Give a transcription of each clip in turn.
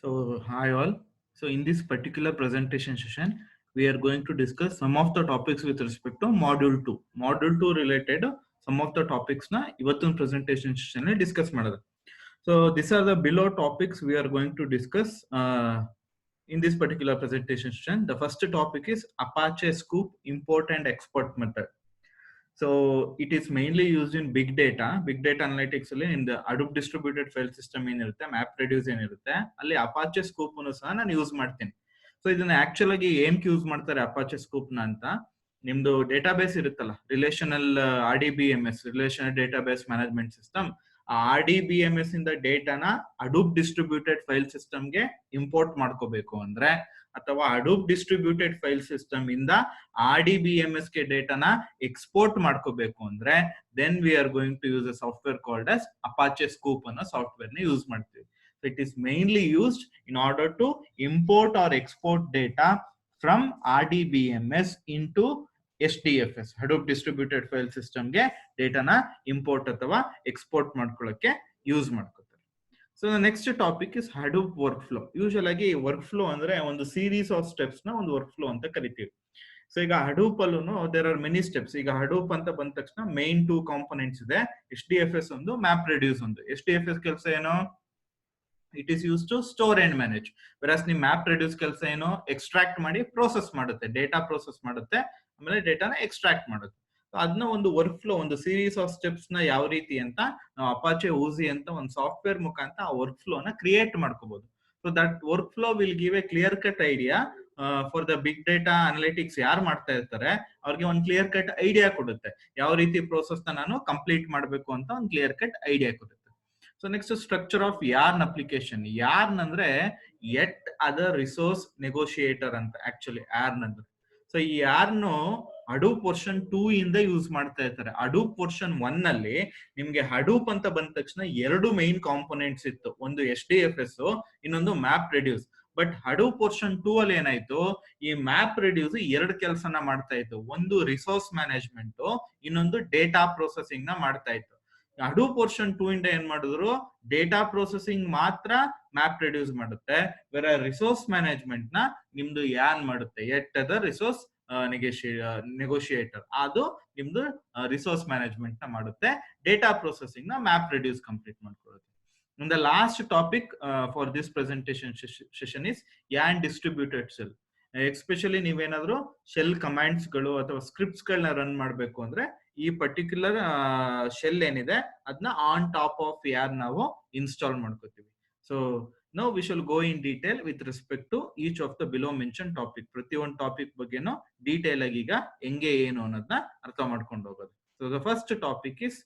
So, hi all. So, in this particular presentation session, we are going to discuss some of the topics with respect to Module 2. Module 2 related some of the topics na ivattun presentation session ಅಲ್ಲಿ discuss ಮಾಡೋದು. So, these are the below topics we are going to discuss in this particular presentation session. The first topic is Apache Scoop import and export method. So it is mainly used in big data analytics ಅಲ್ಲಿ in the Hadoop distributed file system ಏನಿರುತ್ತೆ MapReduce ಏನಿರುತ್ತೆ ಅಲ್ಲಿ Apache Scoop ಅನ್ನು ಸಹ ನಾನು use ಮಾಡ್ತೀನಿ. So ಇದನ್ನ actual ಆಗಿ ಏನಕ್ಕೆ ಯೂಸ್ ಮಾಡ್ತಾರೆ Apache Scoop ನ ಅಂತ, ನಿಮ್ದು ಡೇಟಾಬೇಸ್ ಇರುತ್ತಲ್ಲ relational RDBMS relational database management system, ಆ RDBMS ಇಂದ ಡೇಟಾನ Hadoop distributed file system ಗೆ ಇಂಪೋರ್ಟ್ ಮಾಡ್ಕೋಬೇಕು ಅಂದ್ರೆ, ಅಥವಾ Hadoop distributed file system ಇಂದ RDBMS ಗೆ ಡೇಟಾನ ಎಕ್ಸ್ಪೋರ್ಟ್ ಮಾಡ್ಕೋಬೇಕು ಅಂದ್ರೆ, then we are going to use a software called as Apache Scoop ಅನ್ನೋ ಸಾಫ್ಟ್ವೇರ್ ನ ಯೂಸ್ ಮಾಡ್ತೀವಿ. So it is mainly used in order to import or export data from RDBMS into HDFS Hadoop distributed file system ಗೆ ಡೇಟಾನ import ಅಥವಾ export ಮಾಡ್ಕೊಳ್ಳೋಕೆ use ಮಾಡ್ಕೋತಾರೆ. So next topic is Hadoop work flow. Usual ಆಗಿ work flow ಅಂದ್ರೆ ಒಂದು series of steps ನ ಒಂದು work flow ಅಂತ ಕರಿತೀವಿ. ಸೊ ಈಗ Hadoop ಅಲ್ಲೂ ದೇರ್ ಆರ್ ಮೆನಿ ಸ್ಟೆಪ್ಸ್. ಈಗ Hadoop ಅಂತ ಬಂದ ತಕ್ಷಣ ಮೈನ್ 2 ಕಾಂಪೊನೆಂಟ್ಸ್ ಇದೆ, HDFS ಒಂದು, MapReduce ಒಂದು. HDFS ಕೆಲಸ ಏನು, it is use to store and manage. Whereas ನಿಮ್ MapReduce ಕೆಲಸ ಏನು, ಎಕ್ಸ್ಟ್ರಾಕ್ಟ್ ಮಾಡಿ ಪ್ರೋಸೆಸ್ ಮಾಡುತ್ತೆ, ಡೇಟಾ ಪ್ರೋಸೆಸ್ ಮಾಡುತ್ತೆ, ಆಮೇಲೆ ಡೇಟಾನ ಎಕ್ಸ್ಟ್ರಾಕ್ಟ್ ಮಾಡುತ್ತೆ. ಅದನ್ನ ಒಂದು ವರ್ಕ್ ಫ್ಲೋ, ಒಂದು ಸೀರೀಸ್ ಆಫ್ ಸ್ಟೆಪ್ಸ್ ನ ಯಾವ ರೀತಿ ಅಂತ ನಾವು Apache Oozie ಅಂತ ಒಂದು ಸಾಫ್ಟ್ವೇರ್ ಮುಖಾಂತರ ಆ ವರ್ಕ್ ಫ್ಲೋ ನ ಕ್ರಿಯೇಟ್ ಮಾಡ್ಕೋಬಹುದು. So that work flow will give a clear cut idea for the big data analytics ಯಾರು ಮಾಡ್ತಾ ಇರ್ತಾರೆ ಅವ್ರಿಗೆ ಒಂದು ಕ್ಲಿಯರ್ ಕಟ್ ಐಡಿಯಾ ಕೊಡುತ್ತೆ, ಯಾವ ರೀತಿ ಪ್ರೋಸೆಸ್ ನ ನಾನು ಕಂಪ್ಲೀಟ್ ಮಾಡಬೇಕು ಅಂತ ಒಂದು ಕ್ಲಿಯರ್ ಕಟ್ ಐಡಿಯಾ ಕೊಡುತ್ತೆ. So next structure of yarn application. Yarn ಅಂದ್ರೆ ಯೆಟ್ ಅದರ್ ರಿಸೋರ್ಸ್ ನೆಗೋಷಿಯೇಟರ್ ಅಂತ ಆಕ್ಚುಲಿ ಯಾರ್ನ್ ಅಂದ್ರೆ. ಸೊ ಈ ಯಾರ್ನು Hadoop ವರ್ಷನ್ 2 ಇಂದ ಯೂಸ್ ಮಾಡ್ತಾ ಇರ್ತಾರೆ. Hadoop ವರ್ಷನ್ 1 ನಲ್ಲಿ ನಿಮ್ಗೆ Hadoop ಅಂತ ಬಂದ ತಕ್ಷಣ ಎರಡು ಮೈನ್ ಕಾಂಪೊನೆಂಟ್ಸ್ ಇತ್ತು, ಒಂದು HDFS, ಇನ್ನೊಂದು MapReduce. ಬಟ್ Hadoop ವರ್ಷನ್ 2 ಅಲ್ಲಿ ಏನಾಯ್ತು, ಈ MapReduce ಎರಡು ಕೆಲಸನ ಮಾಡ್ತಾ ಇತ್ತು, ಒಂದು ರಿಸೋರ್ಸ್ ಮ್ಯಾನೇಜ್ಮೆಂಟ್, ಇನ್ನೊಂದು ಡೇಟಾ ಪ್ರೊಸೆಸಿಂಗ್ ನ ಮಾಡ್ತಾ ಇತ್ತು. Hadoop ವರ್ಷನ್ 2 ಇಂದ ಏನ್ ಮಾಡಿದ್ರು, ಡೇಟಾ ಪ್ರೊಸೆಸಿಂಗ್ ಮಾತ್ರ MapReduce ಮಾಡುತ್ತೆ, ಬೇರೆ ರಿಸೋರ್ಸ್ ಮ್ಯಾನೇಜ್ಮೆಂಟ್ ನ ನಿಮ್ದು ಯಾನ್ ಮಾಡುತ್ತೆ, ಯೆಟ್ ಅದರ್ ರಿಸೋರ್ಸ್ ನೆಗೋಷಿಯೇಟರ್, ಅದು ನಿಮ್ದು ರಿಸೋರ್ಸ್ ಮ್ಯಾನೇಜ್ಮೆಂಟ್ ನ ಮಾಡುತ್ತೆ, ಡೇಟಾ ಪ್ರೊಸೆಸಿಂಗ್ ನ MapReduce ಕಂಪ್ಲೀಟ್ ಮಾಡ್ಕೊಳ್ಳುತ್ತೆ. And the last topic for this presentation session is YARN distributed shell. Especially ನೀವೇನಾದ್ರೂ ಶೆಲ್ ಕಮಾಂಡ್ಸ್ ಗಳು ಅಥವಾ ಸ್ಕ್ರಿಪ್ಟ್ಸ್ ಗಳನ್ನ ರನ್ ಮಾಡಬೇಕು ಅಂದ್ರೆ ಈ ಪರ್ಟಿಕ್ಯುಲರ್ ಶೆಲ್ ಏನಿದೆ ಅದನ್ನ ಆನ್ ಟಾಪ್ ಆಫ್ ಯಾರ್ ನಾವು ಇನ್ಸ್ಟಾಲ್ ಮಾಡ್ಕೋತೀವಿ. So now we shall go in detail with respect to each of the below mention topic. ಪ್ರತಿಯೊಂದು ಟಾಪಿಕ್ ಬಗ್ಗೆನೂ ಡೀಟೇಲ್ ಆಗಿ ಈಗ ಹೆಂಗೆ ಏನು ಅನ್ನೋದನ್ನ ಅರ್ಥ ಮಾಡ್ಕೊಂಡು ಹೋಗೋದು. So the first topic is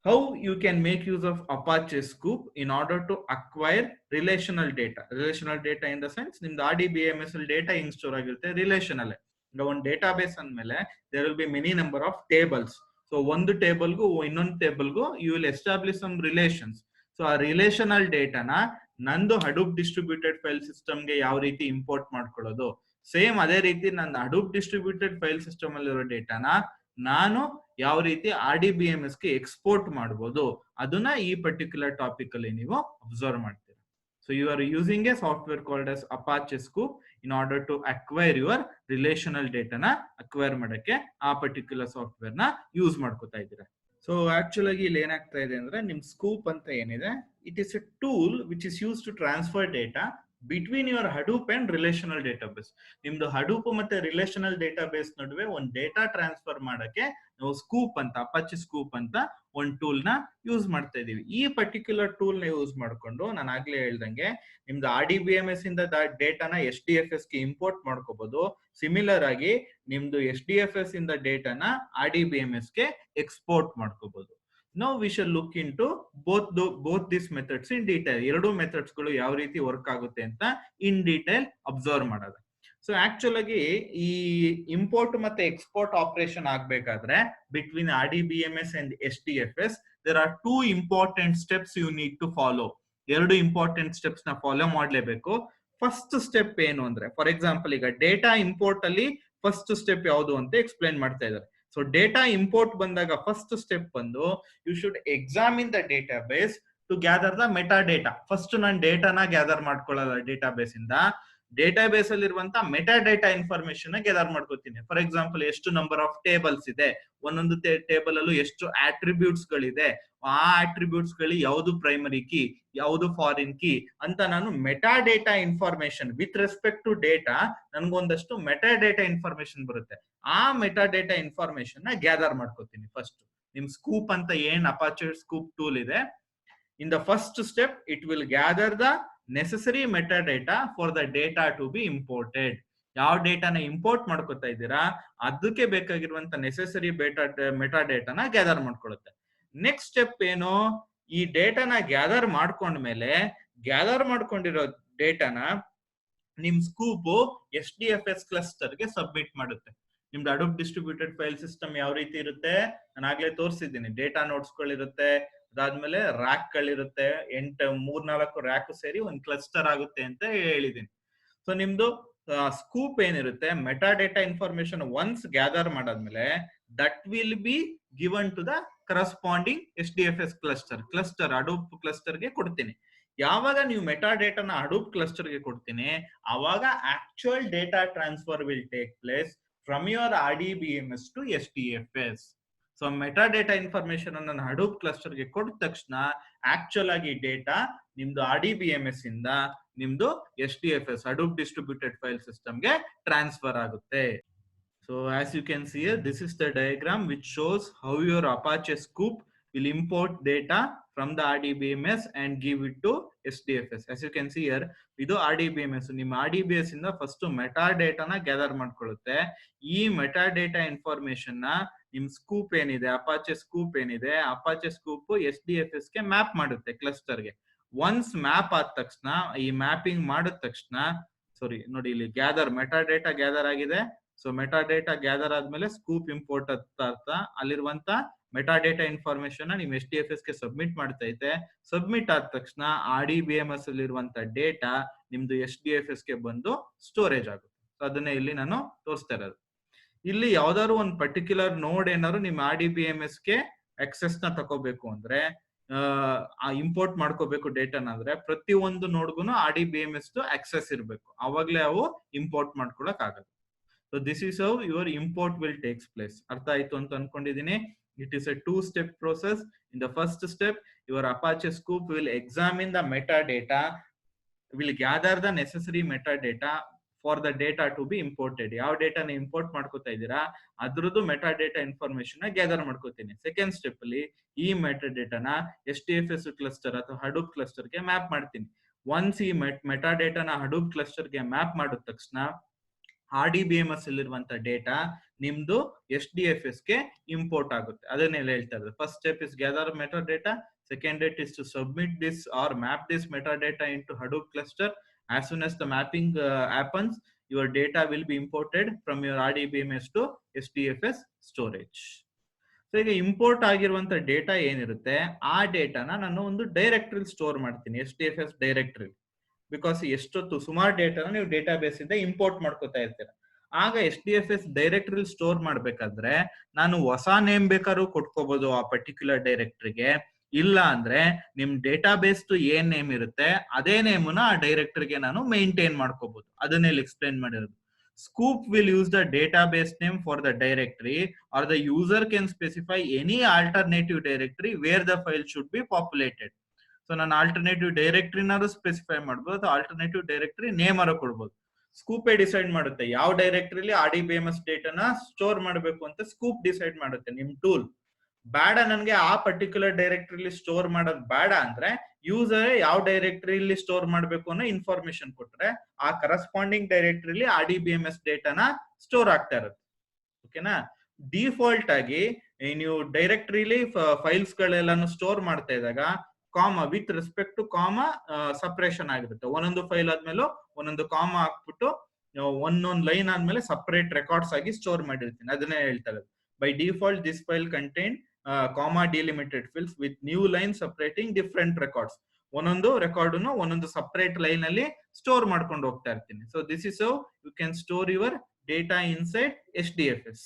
how you can make use of Apache Scoop in order to acquire relational data. Relational data in the sense, ನಿಮ್ದು RDBMS ಡೇಟಾ ಹೆಂಗ್ ಸ್ಟೋರ್ ಆಗಿರುತ್ತೆ ರಿಲೇಷನಲ್. ಈಗ ಒಂದು ಡೇಟಾಬೇಸ್ ಅಂದ್ಮೇಲೆ there will be many number of tables. So ಒಂದು ಟೇಬಲ್ಗೂ ಇನ್ನೊಂದು ಟೇಬಲ್ಗೂ you will establish some relations. So ಆ relational ಡೇಟಾನ ನಂದು Hadoop distributed file system ಗೆ ಯಾವ ರೀತಿ ಇಂಪೋರ್ಟ್ ಮಾಡ್ಕೊಳ್ಳೋದು, ಸೇಮ್ ಅದೇ ರೀತಿ ನನ್ನ Hadoop distributed file system ಅಲ್ಲಿರೋ ಡೇಟಾನ ನಾನು ಯಾವ ರೀತಿ RDBMS ಗೆ ಎಕ್ಸ್ಪೋರ್ಟ್ ಮಾಡಬಹುದು, ಅದನ್ನ ಈ ಪರ್ಟಿಕ್ಯುಲರ್ ಟಾಪಿಕ್ ಅಲ್ಲಿ ನೀವು ಅಬ್ಸರ್ವ್ ಮಾಡ್ತೀರಾ. So you are using a software called as Apache Scoop in order to acquire your relational data ನ ಅಕ್ವೈರ್ ಮಾಡಕ್ಕೆ ಆ ಪರ್ಟಿಕ್ಯುಲರ್ ಸಾಫ್ಟ್ವೇರ್ ನ ಯೂಸ್ ಮಾಡ್ಕೋತಾ ಇದ್ದೀರಾ. ಸೊ ಆಕ್ಚುಲ್ ಆಗಿ ಇಲ್ಲಿ ಏನಾಗ್ತಾ ಇದೆ ಅಂದ್ರೆ, ನಿಮ್ ಸ್ಕೂಪ್ ಅಂತ ಏನಿದೆ, it is a tool which is use to transfer data between your Hadoop and relational database. ನಿಮ್ದು Hadoop ಮತ್ತೆ ರಿಲೇಷನಲ್ ಡೇಟಾಬೇಸ್ ನಡುವೆ ಒಂದು ಡೇಟಾ ಟ್ರಾನ್ಸ್ಫರ್ ಮಾಡಕ್ಕೆ ನಾವು ಸ್ಕೂಪ್ ಅಂತ, Apache Scoop ಅಂತ ಒಂದು ಟೂಲ್ ನ ಯೂಸ್ ಮಾಡ್ತಾ ಇದೀವಿ. ಈ ಪರ್ಟಿಕ್ಯುಲರ್ ಟೂಲ್ ನ ಯೂಸ್ ಮಾಡ್ಕೊಂಡು ನಾನು ಆಗ್ಲೇ ಹೇಳ್ದಂಗೆ ನಿಮ್ದು RDBMS ಇಂದ ಡೇಟಾನ HDFS ಗೆ ಇಂಪೋರ್ಟ್ ಮಾಡ್ಕೋಬಹುದು. ಸಿಮಿಲರ್ ಆಗಿ ನಿಮ್ದು HDFS ಇಂದ ಡೇಟಾನ RDBMS ಗೆ ಎಕ್ಸ್ಪೋರ್ಟ್ ಮಾಡ್ಕೋಬಹುದು. Now we shall look into both these methods in detail. ಎರಡು ಮೆಥಡ್ಸ್ ಗಳು ಯಾವ ರೀತಿ ವರ್ಕ್ ಆಗುತ್ತೆ ಅಂತ ಇನ್ ಡೀಟೇಲ್ ಅಬ್ಸರ್ವ್ ಮಾಡೋದು. ಸೊ ಆಕ್ಚುಲ್ ಆಗಿ ಈ ಇಂಪೋರ್ಟ್ ಮತ್ತೆ ಎಕ್ಸ್ಪೋರ್ಟ್ ಆಪರೇಷನ್ ಆಗ್ಬೇಕಾದ್ರೆ between RDBMS and HDFS there are two important steps you need to follow. ಎರಡು ಇಂಪಾರ್ಟೆಂಟ್ ಸ್ಟೆಪ್ಸ್ ನ ಫಾಲೋ ಮಾಡ್ಲೇಬೇಕು. ಫಸ್ಟ್ ಸ್ಟೆಪ್ ಏನು ಅಂದ್ರೆ, ಫಾರ್ ಎಕ್ಸಾಂಪಲ್ ಈಗ ಡೇಟಾ ಇಂಪೋರ್ಟ್ ಅಲ್ಲಿ ಫಸ್ಟ್ ಸ್ಟೆಪ್ ಯಾವುದು ಅಂತ ಎಕ್ಸ್ಪ್ಲೈನ್ ಮಾಡ್ತಾ ಇದ್ದಾರೆ. ಸೊ ಡೇಟಾ ಇಂಪೋರ್ಟ್ ಬಂದಾಗ ಫಸ್ಟ್ ಸ್ಟೆಪ್ ಬಂದು you should examine the database to gather the meta data. First ನಾನು ಡೇಟಾನ ಗ್ಯಾದರ್ ಮಾಡ್ಕೊಳ್ಳಲ್ಲ ಡೇಟಾಬೇಸ್ ಇಂದ, ಡೇಟಾಬೇಸ್ ಅಲ್ಲಿ ಇರುವಂತ ಮೆಟಾ ಡೇಟಾ ಇನ್ಫಾರ್ಮೇಶನ್ ಗ್ಯಾದರ್ ಮಾಡ್ಕೋತೀನಿ. ಫಾರ್ ಎಕ್ಸಾಂಪಲ್, ಎಷ್ಟು ನಂಬರ್ ಆಫ್ ಟೇಬಲ್ಸ್ ಇದೆ, ಒಂದೊಂದು ಟೇಬಲ್ ಅಲ್ಲೂ ಎಷ್ಟು ಆಟ್ರಿಬ್ಯೂಟ್ಸ್ ಗಳಿದೆ, ಆ ಆಟ್ರಿಬ್ಯೂಟ್ಸ್ ಗಳು ಯಾವುದು ಪ್ರೈಮರಿ ಕೀ, ಯಾವುದು ಫಾರಿನ್ ಕೀ ಅಂತ ನಾನು meta data information with respect to data ನನ್ಗೊಂದಷ್ಟು ಮೆಟಾ ಡೇಟಾ ಇನ್ಫಾರ್ಮೇಶನ್ ಬರುತ್ತೆ. ಆ ಮೆಟಾ ಡೇಟಾ ಇನ್ಫಾರ್ಮೇಶನ್ ನ ಗ್ಯಾದರ್ ಮಾಡ್ಕೋತೀನಿ. ಫಸ್ಟ್ ನಿಮ್ ಸ್ಕೂಪ್ ಅಂತ ಏನ್ ಅಪಾಚೆ ಸ್ಕೂಪ್ ಟೂಲ್ ಇದೆ, in the first step it will gather the necessary metadata for the data to be imported. ಯಾವ ಡೇಟಾನ ಇಂಪೋರ್ಟ್ ಮಾಡ್ಕೊತಾ ಇದ್ದೀರಾ ಅದಕ್ಕೆ ಬೇಕಾಗಿರುವಂತ ನೆಸೆಸರಿ ಮೆಟಾ ಡೇಟಾನ ಗ್ಯಾದರ್ ಮಾಡ್ಕೊಳ್ಳುತ್ತೆ. ನೆಕ್ಸ್ಟ್ ಸ್ಟೆಪ್ ಏನು, ಈ ಡೇಟಾನ ಗ್ಯಾದರ್ ಮಾಡ್ಕೊಂಡ್ಮೇಲೆ ಗ್ಯಾದರ್ ಮಾಡ್ಕೊಂಡಿರೋ ಡೇಟಾನ ನಿಮ್ ಸ್ಕೂಪ್ HDFS ಕ್ಲಸ್ಟರ್ ಗೆ ಸಬ್ಮಿಟ್ ಮಾಡುತ್ತೆ. ನಿಮ್ದು ಅಡೋಬ್ ಡಿಸ್ಟ್ರಿಬ್ಯೂಟೆಡ್ ಫೈಲ್ ಸಿಸ್ಟಮ್ ಯಾವ ರೀತಿ ಇರುತ್ತೆ, ನಾನು ಆಗ್ಲೇ ತೋರಿಸಿದ್ದೀನಿ. ಡೇಟಾ ನೋಟ್ಸ್ ಗಳಿರುತ್ತೆ, ಅದಾದ್ಮೇಲೆ ರ್ಯಾಕ್ ಗಳಿರುತ್ತೆ, 3-4 ರ್ಯಾಕ್ ಸೇರಿ ಒಂದು ಕ್ಲಸ್ಟರ್ ಆಗುತ್ತೆ ಅಂತ ಹೇಳಿದೀನಿ. ಸೊ ನಿಮ್ದು ಸ್ಕೂಪ್ ಏನಿರುತ್ತೆ, meta data information once gather ಮಾಡಾದ್ಮೇಲೆ that will be given to the corresponding HDFS cluster Hadoop cluster ಗೆ ಕೊಡ್ತೀನಿ. ಯಾವಾಗ ನೀವು ಮೆಟಾ ಡೇಟಾನ ಹಡೂಪ್ ಕ್ಲಸ್ಟರ್ ಗೆ ಕೊಡ್ತೀನಿ, ಅವಾಗ actual data transfer will take place from your RDBMS to HDFS. So meta data information ಅನ್ನು Hadoop cluster ಗೆ ಕೊಟ್ಟ ತಕ್ಷಣ ಆಕ್ಚುಯಲ್ ಆಗಿ ಡೇಟಾ ನಿಮ್ದು RDBMS ಇಂದ ನಿಮ್ದು HDFS Hadoop distributed file system ಗೆ ಟ್ರಾನ್ಸ್ಫರ್ ಆಗುತ್ತೆ. So as you can see here, this is the diagram which shows how your Apache Scoop will import data from the RDBMS and give it to HDFS. As you can see here, ಇದು RDBMS. ನಿಮ್ಮ RDBMS ಇಂದ first meta ಡೇಟಾನ gather ಮಾಡ್ಕೊಳ್ಳುತ್ತೆ. ಈ meta data information ನ ನಿಮ್ scoop ಏನಿದೆ, Apache scoop ಏನಿದೆ, Apache scoop HDFS ಗೆ ಮ್ಯಾಪ್ ಮಾಡುತ್ತೆ ಕ್ಲಸ್ಟರ್ ಗೆ. ಒನ್ಸ್ ಮ್ಯಾಪ್ ಆದ ತಕ್ಷಣ, ಈ ಮ್ಯಾಪಿಂಗ್ ಮಾಡಿದ ತಕ್ಷಣ, ನೋಡಿ ಇಲ್ಲಿ ಗ್ಯಾದರ್ ಮೆಟಾ ಡೇಟಾ ಗ್ಯಾದರ್ ಆಗಿದೆ. ಸೊ ಮೆಟಾ ಡೇಟಾ ಗ್ಯಾದರ್ ಆದ್ಮೇಲೆ ಸ್ಕೂಪ್ ಇಂಪೋರ್ಟ್ ಅರ್ಥ ಅಲ್ಲಿರುವಂತ ಮೆಟಾ ಡೇಟಾ ಇನ್ಫಾರ್ಮೇಶನ್ ನಿಮ್ HDFS ಗೆ ಸಬ್ಮಿಟ್ ಮಾಡ್ತೈತೆ. ಸಬ್ಮಿಟ್ ಆದ ತಕ್ಷಣ RDBMS ಅಲ್ಲಿರುವಂತ ಡೇಟಾ ನಿಮ್ದು HDFS ಗೆ ಬಂದು ಸ್ಟೋರೇಜ್ ಆಗುತ್ತೆ. ಸೊ ಅದನ್ನೇ ಇಲ್ಲಿ ನಾನು ತೋರಿಸ್ತಾ ಇರೋದು. ಇಲ್ಲಿ ಯಾವ್ದಾದ್ರು ಒಂದು ಪರ್ಟಿಕ್ಯುಲರ್ ನೋಡ್ ಏನಾದ್ರು ನಿಮ್ RDBMS ಗೆ ಆಕ್ಸೆಸ್ ನ ತಗೋಬೇಕು ಅಂದ್ರೆ, ಇಂಪೋರ್ಟ್ ಮಾಡ್ಕೋಬೇಕು ಡೇಟಾನ ಅಂದ್ರೆ, ಪ್ರತಿ ಒಂದು ನೋಡ್ಗುನು RDBMS ಆಕ್ಸೆಸ್ ಇರಬೇಕು, ಅವಾಗ್ಲೇ ಅವು ಇಂಪೋರ್ಟ್ ಮಾಡ್ಕೊಳಕ್ ಆಗುತ್ತೆ. So this is how your import will takes place. ಅರ್ಥ ಆಯ್ತು ಅಂತ ಅನ್ಕೊಂಡಿದೀನಿ. It is a two-step process. In the first step, your Apache Scoop will examine the metadata, will gather the necessary metadata for the data to be imported. ಯಾವ ಡೇಟಾನ import ಮಾಡ್ಕೋತಾ ಇದ್ದೀರಾ ಅದ್ರದ್ದು meta data information gather ಮಾಡ್ಕೋತೀನಿ. Second step ಅಲ್ಲಿ ಈ meta ಡೇಟಾನ HDFS cluster ಅಥವಾ Hadoop cluster ಗೆ ಮ್ಯಾಪ್ ಮಾಡ್ತೀನಿ. ಒನ್ಸ್ ಈ ಮೆಟಾ ಡೇಟಾನ ಹಡೂಪ್ ಕ್ಲಸ್ಟರ್ ಗೆ ಮ್ಯಾಪ್ ಮಾಡಿದ ತಕ್ಷಣ RDBMS ಅಲ್ಲಿರುವಂತ ಡೇಟಾ ನಿಮ್ದು HDFS ಗೆ ಇಂಪೋರ್ಟ್ ಆಗುತ್ತೆ. ಅದನ್ನೆಲ್ಲ ಹೇಳ್ತಾ ಇದ್ದಾರೆ. First step is gather meta data, second date is to submit this or map this meta data into Hadoop cluster. As soon as the mapping happens, your data will be imported from your RDBMS to HDFS storage. So ಈಗ import ಆಗಿರುವಂತ data ಏನಿರುತ್ತೆ ಆ ಡೇಟಾನ ನಾನು ಒಂದು directory store ಮಾಡ್ತೀನಿ, HDFS directory. Because ಎಷ್ಟೊತ್ತು ಸುಮಾರು ಡೇಟಾನ ನೀವು ಡೇಟಾಬೇಸ್ ಇಂದ ಇಂಪೋರ್ಟ್ ಮಾಡ್ಕೋತಾ ಇರ್ತೀರ. ಆಗ HDFS ಡೈರೆಕ್ಟರಿ ಸ್ಟೋರ್ ಮಾಡ್ಬೇಕಾದ್ರೆ ನಾನು ಹೊಸ ನೇಮ್ ಬೇಕಾದ್ರೂ ಕೊಟ್ಕೋಬಹುದು ಆ ಪರ್ಟಿಕ್ಯುಲರ್ ಡೈರೆಕ್ಟರಿಗೆ. ಇಲ್ಲ ಅಂದ್ರೆ ನಿಮ್ ಡೇಟಾಬೇಸ್ ಏನ್ ನೇಮ್ ಇರುತ್ತೆ ಅದೇ ನೇಮನ್ನ ಆ ಡೈರೆಕ್ಟರಿಗೆ ನಾನು ಮೇಂಟೈನ್ ಮಾಡ್ಕೋಬಹುದು. ಅದನ್ನೇ ಎಕ್ಸ್ಪ್ಲೈನ್ ಮಾಡಿರೋದು. Scoop will use the database name for the directory, or the user can specify any alternative directory where the file should be populated. So ನಾನು ಆಲ್ಟರ್ನೇಟಿವ್ ಡೈರೆಕ್ಟರಿನಾರು ಸ್ಪೆಸಿಫೈ ಮಾಡ್ಬೋದು, ಆಲ್ಟರ್ನೇಟಿವ್ ಡೈರೆಕ್ಟರಿ ನೇಮ್ ಅರ ಕೊಡ್ಬೋದು. ಸ್ಕೂಪೇ decide ಮಾಡುತ್ತೆ ಯಾವ ಡೈರೆಕ್ಟರಿಲಿ RDBMS ಡೇಟಾನ store ಮಾಡಬೇಕು ಅಂತ. Scoop decide ಮಾಡುತ್ತೆ. ನಿಮ್ ಟೂಲ್ ಬೇಡ ನನ್ಗೆ ಆ ಪರ್ಟಿಕ್ಯುಲರ್ ಡೈರೆಕ್ಟರಿಲಿ ಸ್ಟೋರ್ ಮಾಡೋದು ಬೇಡ ಅಂದ್ರೆ ಯೂಸರ್ ಯಾವ ಡೈರೆಕ್ಟರಿಲಿ ಸ್ಟೋರ್ ಮಾಡಬೇಕು ಅನ್ನೋ ಇನ್ಫಾರ್ಮೇಶನ್ ಕೊಟ್ರೆ ಆ ಕರಸ್ಪಾಂಡಿಂಗ್ ಡೈರೆಕ್ಟರಿಲಿ RDBMS ಡೇಟಾನ ಸ್ಟೋರ್ ಆಗ್ತಾ ಇರುತ್ತೆ. ಓಕೆನಾ. ಡಿಫಾಲ್ಟ್ ಆಗಿ ನೀವು ಡೈರೆಕ್ಟರಿಲಿ ಫೈಲ್ಸ್ ಗಳೆಲ್ಲಾನು ಸ್ಟೋರ್ ಮಾಡ್ತಾ ಇದ್ದಾಗ ಕಾಮ with respect two comma separation ಆಗಿರುತ್ತೆ. ಒಂದೊಂದು ಫೈಲ್ ಆದ್ಮೇಲೆ ಒಂದೊಂದು ಕಾಮ ಹಾಕ್ಬಿಟ್ಟು ಒಂದೊಂದು ಲೈನ್ ಆದ್ಮೇಲೆ ಸಪರೇಟ್ ರೆಕಾರ್ಡ್ಸ್ ಆಗಿ ಸ್ಟೋರ್ ಮಾಡಿರ್ತೀನಿ. ಅದನ್ನೇ ಹೇಳ್ತಾ ಇರೋದು. By default this file contain comma delimited fields with new line separating different records. ಒಂದೊಂದು ರೆಕಾರ್ಡ್ನು ಒಂದೊಂದು ಸಪರೇಟ್ ಲೈನ್ ಅಲ್ಲಿ ಸ್ಟೋರ್ ಮಾಡ್ಕೊಂಡು ಹೋಗ್ತಾ ಇರ್ತೀನಿ. So this is how you can store your data inside HDFS.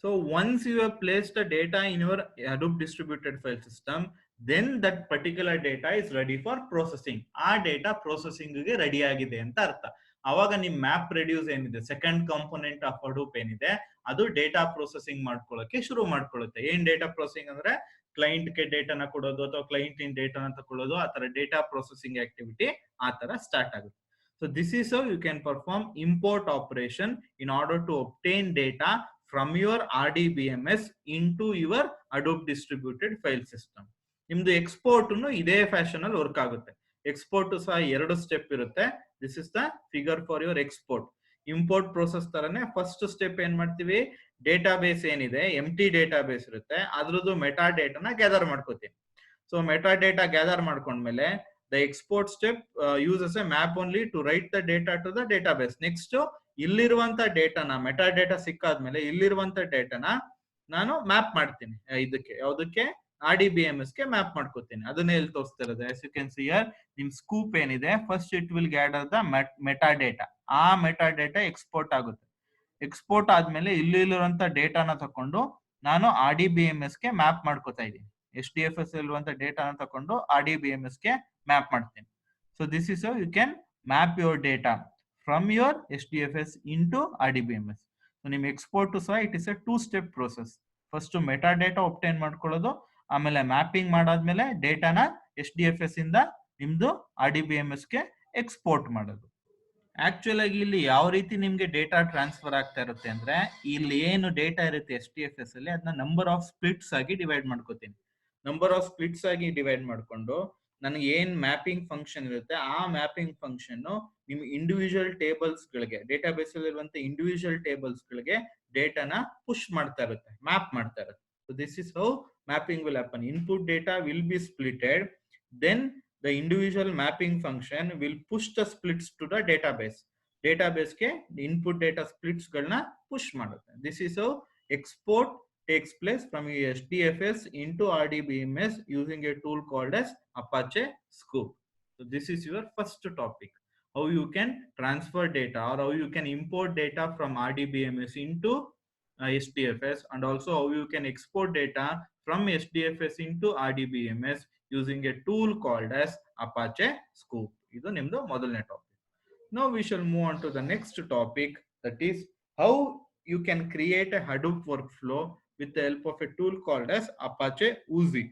So once you have placed the data in your Hadoop distributed file system, then that particular data is ready for processing. ಆ data processing ಗೆ ready ಆಗಿದೆ ಅಂತ ಅರ್ಥ. ಅವಾಗ ನಿಮ್ map reduce ಏನಿದೆ, second component of Hadoop ಏನಿದೆ, ಅದು ಡೇಟಾ ಪ್ರೊಸೆಸಿಂಗ್ ಮಾಡ್ಕೊಳ್ಳೋಕೆ ಶುರು ಮಾಡ್ಕೊಳ್ಳುತ್ತೆ. ಏನ್ ಡೇಟಾ ಪ್ರೊಸೆಸಿಂಗ್ ಅಂದ್ರೆ ಕ್ಲೈಂಟ್ ಗೆ ಡೇಟಾನ ಕೊಡೋದು ಅಥವಾ ಕ್ಲೈಂಟ್ ಇನ್ ಡೇಟಾನ ತಗೊಳ್ಳೋದು, ಆ ತರ ಡೇಟಾ ಪ್ರೊಸೆಸಿಂಗ್ ಆಕ್ಟಿವಿಟಿ ಆ ತರ ಸ್ಟಾರ್ಟ್ ಆಗುತ್ತೆ. So this is how you can perform import operation in order to obtain data from your RDBMS into your Hadoop distributed file system. ನಿಮ್ದು ಎಕ್ಸ್ಪೋರ್ಟ್ ಇದೇ ಫ್ಯಾಷನ್ ಅಲ್ಲಿ ವರ್ಕ್ ಆಗುತ್ತೆ. ಎಕ್ಸ್ಪೋರ್ಟ್ ಸಹ 2 step ಇರುತ್ತೆ. This is the figure for your export. Import process ತರನೇ first step ಏನ್ ಮಾಡ್ತೀವಿ, data base ಏನಿದೆ, ಎಂಟಿ ಡೇಟಾ ಬೇಸ್ ಇರುತ್ತೆ, ಅದ್ರದ್ದು ಮೆಟಾ ಡೇಟಾನ ಗ್ಯಾದರ್ ಮಾಡ್ಕೋತೀನಿ. ಸೊ ಮೆಟಾ ಡೇಟಾ ಗ್ಯಾದರ್ ಮಾಡ್ಕೊಂಡ್ಮೇಲೆ the export step uses a map only to write the data to the database. next ಇಲ್ಲಿರುವಂತ ಡೇಟಾನ, ಮೆಟಾ ಡೇಟಾ ಸಿಕ್ಕಾದ್ಮೇಲೆ ಇಲ್ಲಿರುವಂತ ಡೇಟಾನ ನಾನು ಮ್ಯಾಪ್ ಮಾಡ್ತೀನಿ ಇದಕ್ಕೆ, ಯಾವುದಕ್ಕೆ, RDBMS ಗೆ ಮ್ಯಾಪ್ ಮಾಡ್ಕೋತೀನಿ. ಅದನ್ನ ಇಲ್ಲಿ ತೋರಿಸ್ತಾ ಇರೋದು. as you can see here, ನಿಮ್ ಸ್ಕೂಪ್ ಏನಿದೆ, first it will gather the meta data. ಆ ಮೆಟಾ ಡೇಟಾ ಎಕ್ಸ್ಪೋರ್ಟ್ ಆಗುತ್ತೆ. ಎಕ್ಸ್ಪೋರ್ಟ್ ಆದ್ಮೇಲೆ ಇಲ್ಲಿರುವಂತ ಡೇಟಾನ ತಕೊಂಡು ನಾನು RDBMS ಗೆ ಮ್ಯಾಪ್ ಮಾಡ್ಕೋತಾ ಇದ್ದೀನಿ. HDFS ಇರುವಂತ ಡೇಟಾನ ತಕೊಂಡು RDBMS ಗೆ ಮ್ಯಾಪ್ ಮಾಡ್ತೀನಿ. So this is how you can map your data from your HDFS into RDBMS. So ನಿಮ್ ಎಕ್ಸ್ಪೋರ್ಟ್ ಸಹ it is a 2 step process. First meta data obtain ಮಾಡ್ಕೊಳ್ಳೋದು, ಆಮೇಲೆ ಮ್ಯಾಪಿಂಗ್ ಮಾಡಾದ್ಮೇಲೆ ಡೇಟಾನ HDFS ಇಂದ ನಿಮ್ದು RDBMS ಗೆ ಎಕ್ಸ್ಪೋರ್ಟ್ ಮಾಡೋದು. ಆಕ್ಚುಲ್ ಆಗಿ ಇಲ್ಲಿ ಯಾವ ರೀತಿ ನಿಮ್ಗೆ ಡೇಟಾ ಟ್ರಾನ್ಸ್ಫರ್ ಆಗ್ತಾ ಇರುತ್ತೆ ಅಂದ್ರೆ, ಇಲ್ಲಿ ಏನು ಡೇಟಾ ಇರುತ್ತೆ HDFS ಅಲ್ಲಿ, ಅದನ್ನ ನಂಬರ್ ಆಫ್ ಸ್ಪ್ಲಿಟ್ಸ್ ಆಗಿ ಡಿವೈಡ್ ಮಾಡ್ಕೋತೀನಿ. ನಂಬರ್ ಆಫ್ ಸ್ಪ್ಲಿಟ್ಸ್ ಆಗಿ ಡಿವೈಡ್ ಮಾಡ್ಕೊಂಡು ನನಗೆ ಏನ್ ಮ್ಯಾಪಿಂಗ್ ಫಂಕ್ಷನ್ ಇರುತ್ತೆ, ಆ ಮ್ಯಾಪಿಂಗ್ ಫಂಕ್ಷನ್ ನಿಮ್ ಇಂಡಿವಿಜುವಲ್ ಟೇಬಲ್ಸ್ ಗಳಿಗೆ, ಡೇಟಾ ಬೇಸ್ ಅಲ್ಲಿ ಇರುವಂತ ಇಂಡಿವಿಜುವಲ್ ಟೇಬಲ್ಸ್ ಗಳಿಗೆ ಡೇಟಾನ ಪುಷ್ ಮಾಡ್ತಾ ಇರುತ್ತೆ, ಮ್ಯಾಪ್ ಮಾಡ್ತಾ ಇರುತ್ತೆ. So this is how mapping will happen. Input data will be splitted, then the individual mapping function will push the splits to the database. database ke input data splits galna push ಮಾಡುತ್ತೆ. this is how export takes place from HDFS into RDBMS using a tool called as Apache Scoop. So this is your first topic, how you can transfer data or how you can import data from RDBMS into HDFS, and also how you can export data from HDFS into RDBMS using a tool called as Apache Scoop. ಇದು ನಿಮ್ದು ಮೊದಲನೇ topic. Now we shall move on to the next topic, that is how you can create a Hadoop workflow with the help of a tool called as Apache Oozie.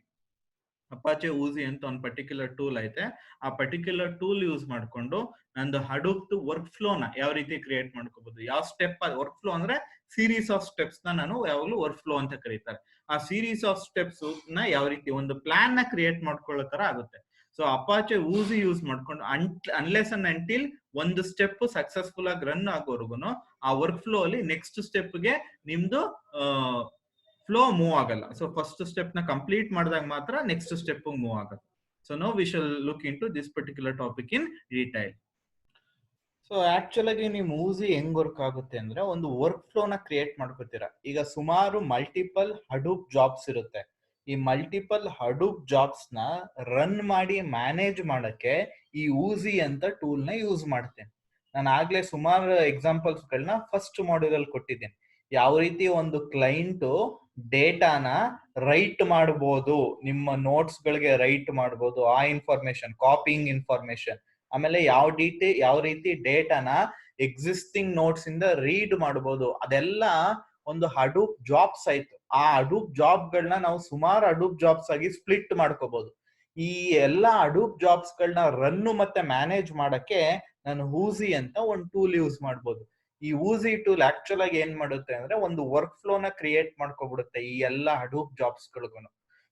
Apache Oozie ಅಂತ ಒಂದು particular tool ಐತೆ. ಆ particular tool use ಮಾಡ್ಕೊಂಡು ನಂದು Hadoop work ಫ್ಲೋನ ಯಾವ ರೀತಿ create ಮಾಡ್ಕೋಬಹುದು, ಯಾವ ಸ್ಟೆಪ್ ವರ್ಕ್ ಫ್ಲೋ ಅಂದ್ರೆ ಸೀರೀಸ್ ಆಫ್ ಸ್ಟೆಪ್ಸ್ ನಾನು ಯಾವಾಗಲೂ ವರ್ಕ್ ಫ್ಲೋ ಅಂತ ಕರೀತಾರೆ. ಆ ಸೀರೀಸ್ ಆಫ್ ಸ್ಟೆಪ್ಸ್ ನ ಯಾವ ರೀತಿ ಒಂದು ಪ್ಲಾನ್ ನ ಕ್ರಿಯೇಟ್ ಮಾಡ್ಕೊಳ್ಳೋ ತರ ಆಗುತ್ತೆ. ಸೊ ಅಪಾಚೆ ಊಸಿ ಯೂಸ್ ಮಾಡ್ಕೊಂಡು ಅನ್ಲೆಸ್ ಅಂಡ್ ಅಂಟಿಲ್ ಒಂದು ಸ್ಟೆಪ್ ಸಕ್ಸಸ್ಫುಲ್ ಆಗಿ ರನ್ ಆಗೋರ್ಗುನು ಆ ವರ್ಕ್ ಫ್ಲೋ ಅಲ್ಲಿ ನೆಕ್ಸ್ಟ್ ಸ್ಟೆಪ್ ಗೆ ನಿಮ್ದು ಫ್ಲೋ ಮೂವ್ ಆಗಲ್ಲ. ಸೊ ಫಸ್ಟ್ ಸ್ಟೆಪ್ ನ ಕಂಪ್ಲೀಟ್ ಮಾಡಿದಾಗ ಮಾತ್ರ ನೆಕ್ಸ್ಟ್ ಸ್ಟೆಪ್ ಮೂವ್ ಆಗುತ್ತೆ. So now we shall look in to this particular topic in detail. So actual ಆಗಿ ನಿಮ್ ಊಸಿ ಹೆಂಗ್ ವರ್ಕ್ ಆಗುತ್ತೆ ಅಂದ್ರೆ, ಒಂದು ವರ್ಕ್ ಫ್ಲೋ ನ ಕ್ರಿಯೇಟ್ ಮಾಡ್ಕೋತೀರಾ. ಈಗ ಸುಮಾರು ಮಲ್ಟಿಪಲ್ ಹಡೂಪ್ ಜಾಬ್ಸ್ ಇರುತ್ತೆ. ಈ ಮಲ್ಟಿಪಲ್ ಹಡೂಪ್ ಜಾಬ್ಸ್ ನ ರನ್ ಮಾಡಿ ಮ್ಯಾನೇಜ್ ಮಾಡಕ್ಕೆ ಈ ಊಸಿ ಅಂತ ಟೂಲ್ ನ ಯೂಸ್ ಮಾಡ್ತೇನೆ. ನಾನು ಆಗ್ಲೇ ಸುಮಾರು ಎಕ್ಸಾಂಪಲ್ಸ್ ಗಳನ್ನ ಫಸ್ಟ್ ಮಾಡ್ಯೂಲ್ ಅಲ್ಲಿ ಕೊಟ್ಟಿದ್ದೇನೆ. ಯಾವ ರೀತಿ ಒಂದು ಕ್ಲೈಂಟ್ ಡೇಟಾನ ರೈಟ್ ಮಾಡಬಹುದು, ನಿಮ್ಮ ನೋಟ್ಸ್ ಗಳಿಗೆ ರೈಟ್ ಮಾಡಬಹುದು, ಆ ಇನ್ಫಾರ್ಮೇಶನ್ ಕಾಪಿಂಗ್ ಇನ್ಫಾರ್ಮೇಶನ್. ಆಮೇಲೆ ಯಾವ ರೀತಿ ಡೇಟಾನ ಎಕ್ಸಿಸ್ಟಿಂಗ್ ನೋಟ್ಸ್ ಇಂದ ರೀಡ್ ಮಾಡಬಹುದು, ಅದೆಲ್ಲ ಒಂದು ಹಡೂಪ್ ಜಾಬ್ಸ್ ಆಯ್ತು. ಆ ಹಡೂಪ್ ಜಾಬ್ ಗಳನ್ನ ನಾವು ಸುಮಾರು ಹಡೂಪ್ ಜಾಬ್ಸ್ ಆಗಿ ಸ್ಪ್ಲಿಟ್ ಮಾಡ್ಕೋಬಹುದು. ಈ ಎಲ್ಲಾ ಹಡೂಪ್ ಜಾಬ್ಸ್ ಗಳನ್ನ ರನ್ ಮತ್ತೆ ಮ್ಯಾನೇಜ್ ಮಾಡಕ್ಕೆ ನಾನು ಊಸಿ ಅಂತ ಒಂದು ಟೂಲ್ ಯೂಸ್ ಮಾಡ್ಬೋದು. ಈ ಊಸಿ ಟೂಲ್ ಆಕ್ಚುಲ್ ಆಗಿ ಏನ್ ಮಾಡುತ್ತೆ ಅಂದ್ರೆ, ಒಂದು ವರ್ಕ್ ಫ್ಲೋ ನ ಕ್ರಿಯೇಟ್ ಮಾಡ್ಕೊಬಿಡುತ್ತೆ ಈ ಎಲ್ಲಾ ಹಡೂಪ್ ಜಾಬ್ಸ್ ಗಳಿಗೂ.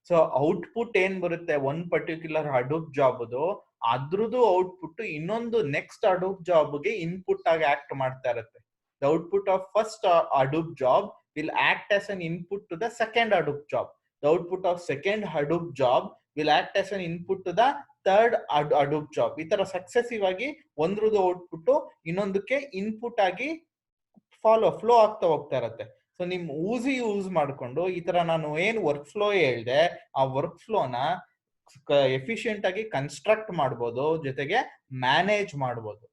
ಸೊ ಔಟ್ಪುಟ್ ಏನ್ ಬರುತ್ತೆ ಒಂದ್ ಪರ್ಟಿಕ್ಯುಲರ್ ಹಡೂಪ್ ಜಾಬ್, ಅದ್ರದ್ದು ಔಟ್ಪುಟ್ ಇನ್ನೊಂದು ನೆಕ್ಸ್ಟ್ ಹಡೂಪ್ ಜಾಬ್ ಗೆ ಇನ್ಪುಟ್ ಆಗಿ ಆಕ್ಟ್ ಮಾಡ್ತಾ ಇರುತ್ತೆ. The output of first Hadoop job will act as an input to the second Hadoop job. The output of second Hadoop job will act as an input to the third Hadoop job. ಈ ತರ successive ಆಗಿ ಒಂದ್ರದ್ದು output ಇನ್ನೊಂದಕ್ಕೆ input ಆಗಿ flow ಆಗ್ತಾ ಹೋಗ್ತಾ ಇರತ್ತೆ. So ನಿಮ್ ಊಸಿ use ಮಾಡ್ಕೊಂಡು ಈ ತರ ನಾನು ಏನ್ ವರ್ಕ್ ಫ್ಲೋ ಹೇಳಿದೆ, ಆ ವರ್ಕ್ ಫ್ಲೋನ ಎಫಿಷಿಯಂಟ್ ಆಗಿ ಕನ್ಸ್ಟ್ರಕ್ಟ್ ಮಾಡ್ಬೋದು, ಜೊತೆಗೆ ಮ್ಯಾನೇಜ್ ಮಾಡ್ಬೋದು.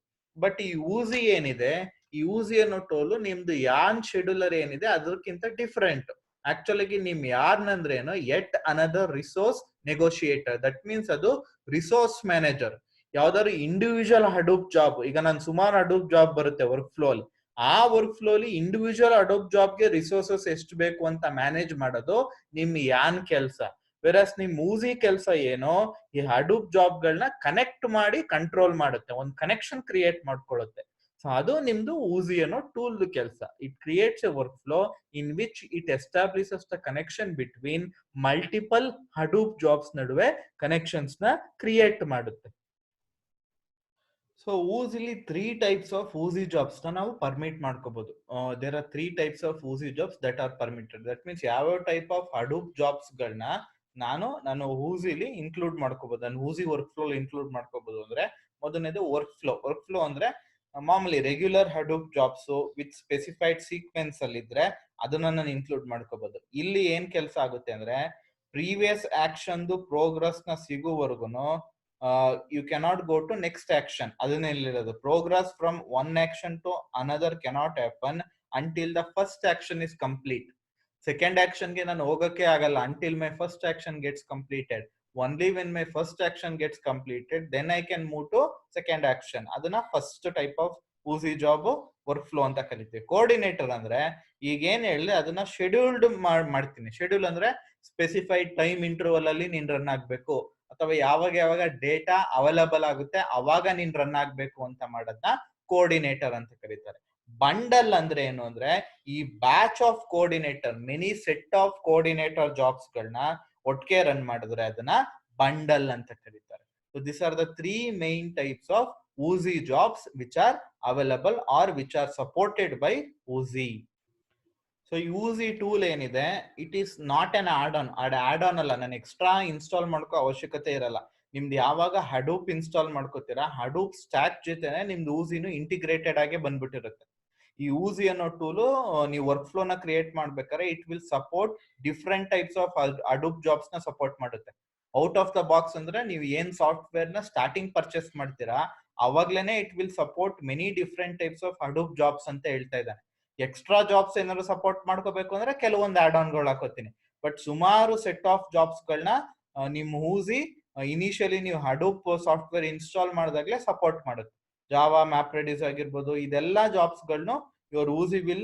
ಬಟ್ ಈ ಊಸಿ ಏನಿದೆ, ಈ ಊಸಿ ಅನ್ನೋ ಟೋಲು ನಿಮ್ದು ಯಾನ್ ಶೆಡ್ಯೂಲರ್ ಏನಿದೆ ಅದಕ್ಕಿಂತ ಡಿಫ್ರೆಂಟ್. ಆಕ್ಚುಲಿ ನಿಮ್ ಯಾರ್ನಂದ್ರೆ ಏನು, yet another resource negotiator. That means ಅದು ರಿಸೋರ್ಸ್ ಮ್ಯಾನೇಜರ್. ಯಾವ್ದಾದ್ರು ಇಂಡಿವಿಜುವಲ್ ಹಡೂಪ್ ಜಾಬ್, ಈಗ ನಾನು ಸುಮಾರು ಹಡೂಪ್ ಜಾಬ್ ಬರುತ್ತೆ ವರ್ಕ್ ಫ್ಲೋ ಅಲ್ಲಿ, ಆ ವರ್ಕ್ ಫ್ಲೋ ಅಲ್ಲಿ ಇಂಡಿವಿಜುವಲ್ ಹಡೂಪ್ ಜಾಬ್ಗೆ ರಿಸೋರ್ಸಸ್ ಎಷ್ಟು ಬೇಕು ಅಂತ ಮ್ಯಾನೇಜ್ ಮಾಡೋದು ನಿಮ್ ಯಾನ್ ಕೆಲಸ. ವೆರಸ್ ನಿಮ್ ಊಸಿ ಕೆಲಸ ಏನೋ, ಈ ಹಡೂಪ್ ಜಾಬ್ ಗಳನ್ನ ಕನೆಕ್ಟ್ ಮಾಡಿ ಕಂಟ್ರೋಲ್ ಮಾಡುತ್ತೆ, ಒಂದು ಕನೆಕ್ಷನ್ ಕ್ರಿಯೇಟ್ ಮಾಡ್ಕೊಳ್ಳುತ್ತೆ. ಸೊ ಅದು ನಿಮ್ದು ಊಸಿ ಅನ್ನೋ ಟೂಲ್ ಕೆಲಸ. It creates a workflow in which it establishes the connection between multiple Hadoop jobs ನಡುವೆ ಕನೆಕ್ಷನ್ಸ್ ನ ಕ್ರಿಯೇಟ್ ಮಾಡುತ್ತೆ. ಸೊ ಊಸಿಲಿ 3 ಟೈಪ್ಸ್ ಆಫ್ ಊಸಿ ಜಾಬ್ಸ್ ನ ನಾವು ಪರ್ಮಿಟ್ ಮಾಡ್ಕೋಬಹುದು. There are 3 types of Oozie jobs that are permitted. That means ಯಾವ type of Hadoop jobs ಗಳನ್ನ ನಾನು ಊಸಿಲಿ ಇನ್ಕ್ಲೂಡ್ ಮಾಡ್ಕೋಬಹುದು, ನಾನು ಊಸಿ ವರ್ಕ್ ಫ್ಲೋ ಇನ್ಕ್ಲೂಡ್ ಮಾಡ್ಕೋಬಹುದು. ಅಂದ್ರೆ ಮೊದಲನೇದು ವರ್ಕ್ ಫ್ಲೋ. ವರ್ಕ್ ಫ್ಲೋ ಅಂದ್ರೆ ಮಾಮೂಲಿ regular Hadoop jobs with specified sequence ಅಲ್ಲಿ ಇದ್ರೆ ಅದನ್ನ ನಾನು ಇನ್ಕ್ಲೂಡ್ ಮಾಡ್ಕೋಬಹುದು. ಇಲ್ಲಿ ಏನ್ ಕೆಲಸ ಆಗುತ್ತೆ ಅಂದ್ರೆ, ಪ್ರೀವಿಯಸ್ ಆಕ್ಷನ್ ಪ್ರೋಗ್ರೆಸ್ ನ ಸಿಗುವವರೆಗೂ you cannot go to next action. ಅದನ್ನೇನಿರೋದು progress from one action to another cannot happen until the first action is complete. Second action ಗೆ ನಾನು ಹೋಗಕ್ಕೆ ಆಗಲ್ಲ until my first action gets completed. Only when my first action gets completed then I can move to second action. ಅದನ್ನ first type of Oozie job workflow ಅಂತ ಕರಿತೀವಿ. Coordinator ಅಂದ್ರೆ ಈಗ ಏನ್ ಹೇಳಿ ಅದನ್ನ ಶೆಡ್ಯೂಲ್ಡ್ ಮಾಡ್ತೀನಿ. ಶೆಡ್ಯೂಲ್ ಅಂದ್ರೆ ಸ್ಪೆಸಿಫೈಡ್ ಟೈಮ್ ಇಂಟರ್ವಲ್ ಅಲ್ಲಿ ನೀನ್ ರನ್ ಆಗ್ಬೇಕು, ಅಥವಾ ಯಾವಾಗ ಯಾವಾಗ ಡೇಟಾ ಅವೈಲಬಲ್ ಆಗುತ್ತೆ ಅವಾಗ ನೀನ್ ರನ್ ಆಗ್ಬೇಕು ಅಂತ ಮಾಡೋದನ್ನ ಕೋಆರ್ಡಿನೇಟರ್ ಅಂತ ಕರೀತಾರೆ. ಬಂಡಲ್ ಅಂದ್ರೆ ಏನು ಅಂದ್ರೆ, ಈ batch of coordinator, many set of coordinator jobs ಗಳನ್ನ ಒಟ್ಟಿಗೆ ರನ್ ಮಾಡಿದ್ರೆ ಅದನ್ನ ಬಂಡಲ್ ಅಂತ ಕರೀತಾರೆ. So this are the 3 main types of Oozie jobs which are available are which are supported by Oozie. So Oozie tool ಏನಿದೆ, it is not an add on ಅಲ್ಲ, ನಾನು extra install ಮಾಡ್ಕೋ ಅವಶ್ಯಕತೆ ಇರಲ್ಲ. ನಿಮ್ದು ಯಾವಾಗ ಹಡೂಪ್ ಇನ್ಸ್ಟಾಲ್ ಮಾಡ್ಕೋತೀರಾ, Hadoop stack ಜೊತೆನೆ ನಿಮ್ದು ಊಸಿನು ಇಂಟಿಗ್ರೇಟೆಡ್ ಆಗಿ ಬಂದ್ಬಿಟ್ಟಿರುತ್ತೆ. ಈ ಊಸಿ ಅನ್ನೋ ಟೂಲು ನೀವು ವರ್ಕ್ ಫ್ಲೋ ನ ಕ್ರಿಯೇಟ್ ಮಾಡ್ಬೇಕಾದ್ರೆ it will support different types of Hadoop jobs ನ ಸಪೋರ್ಟ್ ಮಾಡುತ್ತೆ. ಔಟ್ ಆಫ್ ದ ಬಾಕ್ಸ್ ಅಂದ್ರೆ ನೀವು ಏನ್ ಸಾಫ್ಟ್ವೇರ್ ನ ಸ್ಟಾರ್ಟಿಂಗ್ ಪರ್ಚೇಸ್ ಮಾಡ್ತೀರಾ ಅವಾಗ್ಲೇನೆ it will support many different types of Hadoop jobs ಅಂತ ಹೇಳ್ತಾ ಇದ್ದಾನೆ. ಎಕ್ಸ್ಟ್ರಾ ಜಾಬ್ಸ್ ಏನಾದ್ರು ಸಪೋರ್ಟ್ ಮಾಡ್ಕೋಬೇಕು ಅಂದ್ರೆ ಕೆಲವೊಂದು ಆಡ್ ಆನ್ ಗಳು ಹಾಕೋತೀನಿ. ಬಟ್ ಸುಮಾರು ಸೆಟ್ ಆಫ್ ಜಾಬ್ಸ್ ಗಳನ್ನ ನಿಮ್ ಊಸಿ ಇನಿಷಿಯಲಿ ನೀವು ಹಡೂಪ್ ಸಾಫ್ಟ್ವೇರ್ ಇನ್ಸ್ಟಾಲ್ ಮಾಡಿದಾಗ್ಲೇ ಸಪೋರ್ಟ್ ಮಾಡುತ್ತೆ. ಜಾವಾ, ಮ್ಯಾಪ್ ರೆಡಿಸ್ ಆಗಿರ್ಬೋದು, ಇದೆಲ್ಲಾ ಜಾಬ್ಸ್ ಗಳನ್ನು your Oozie will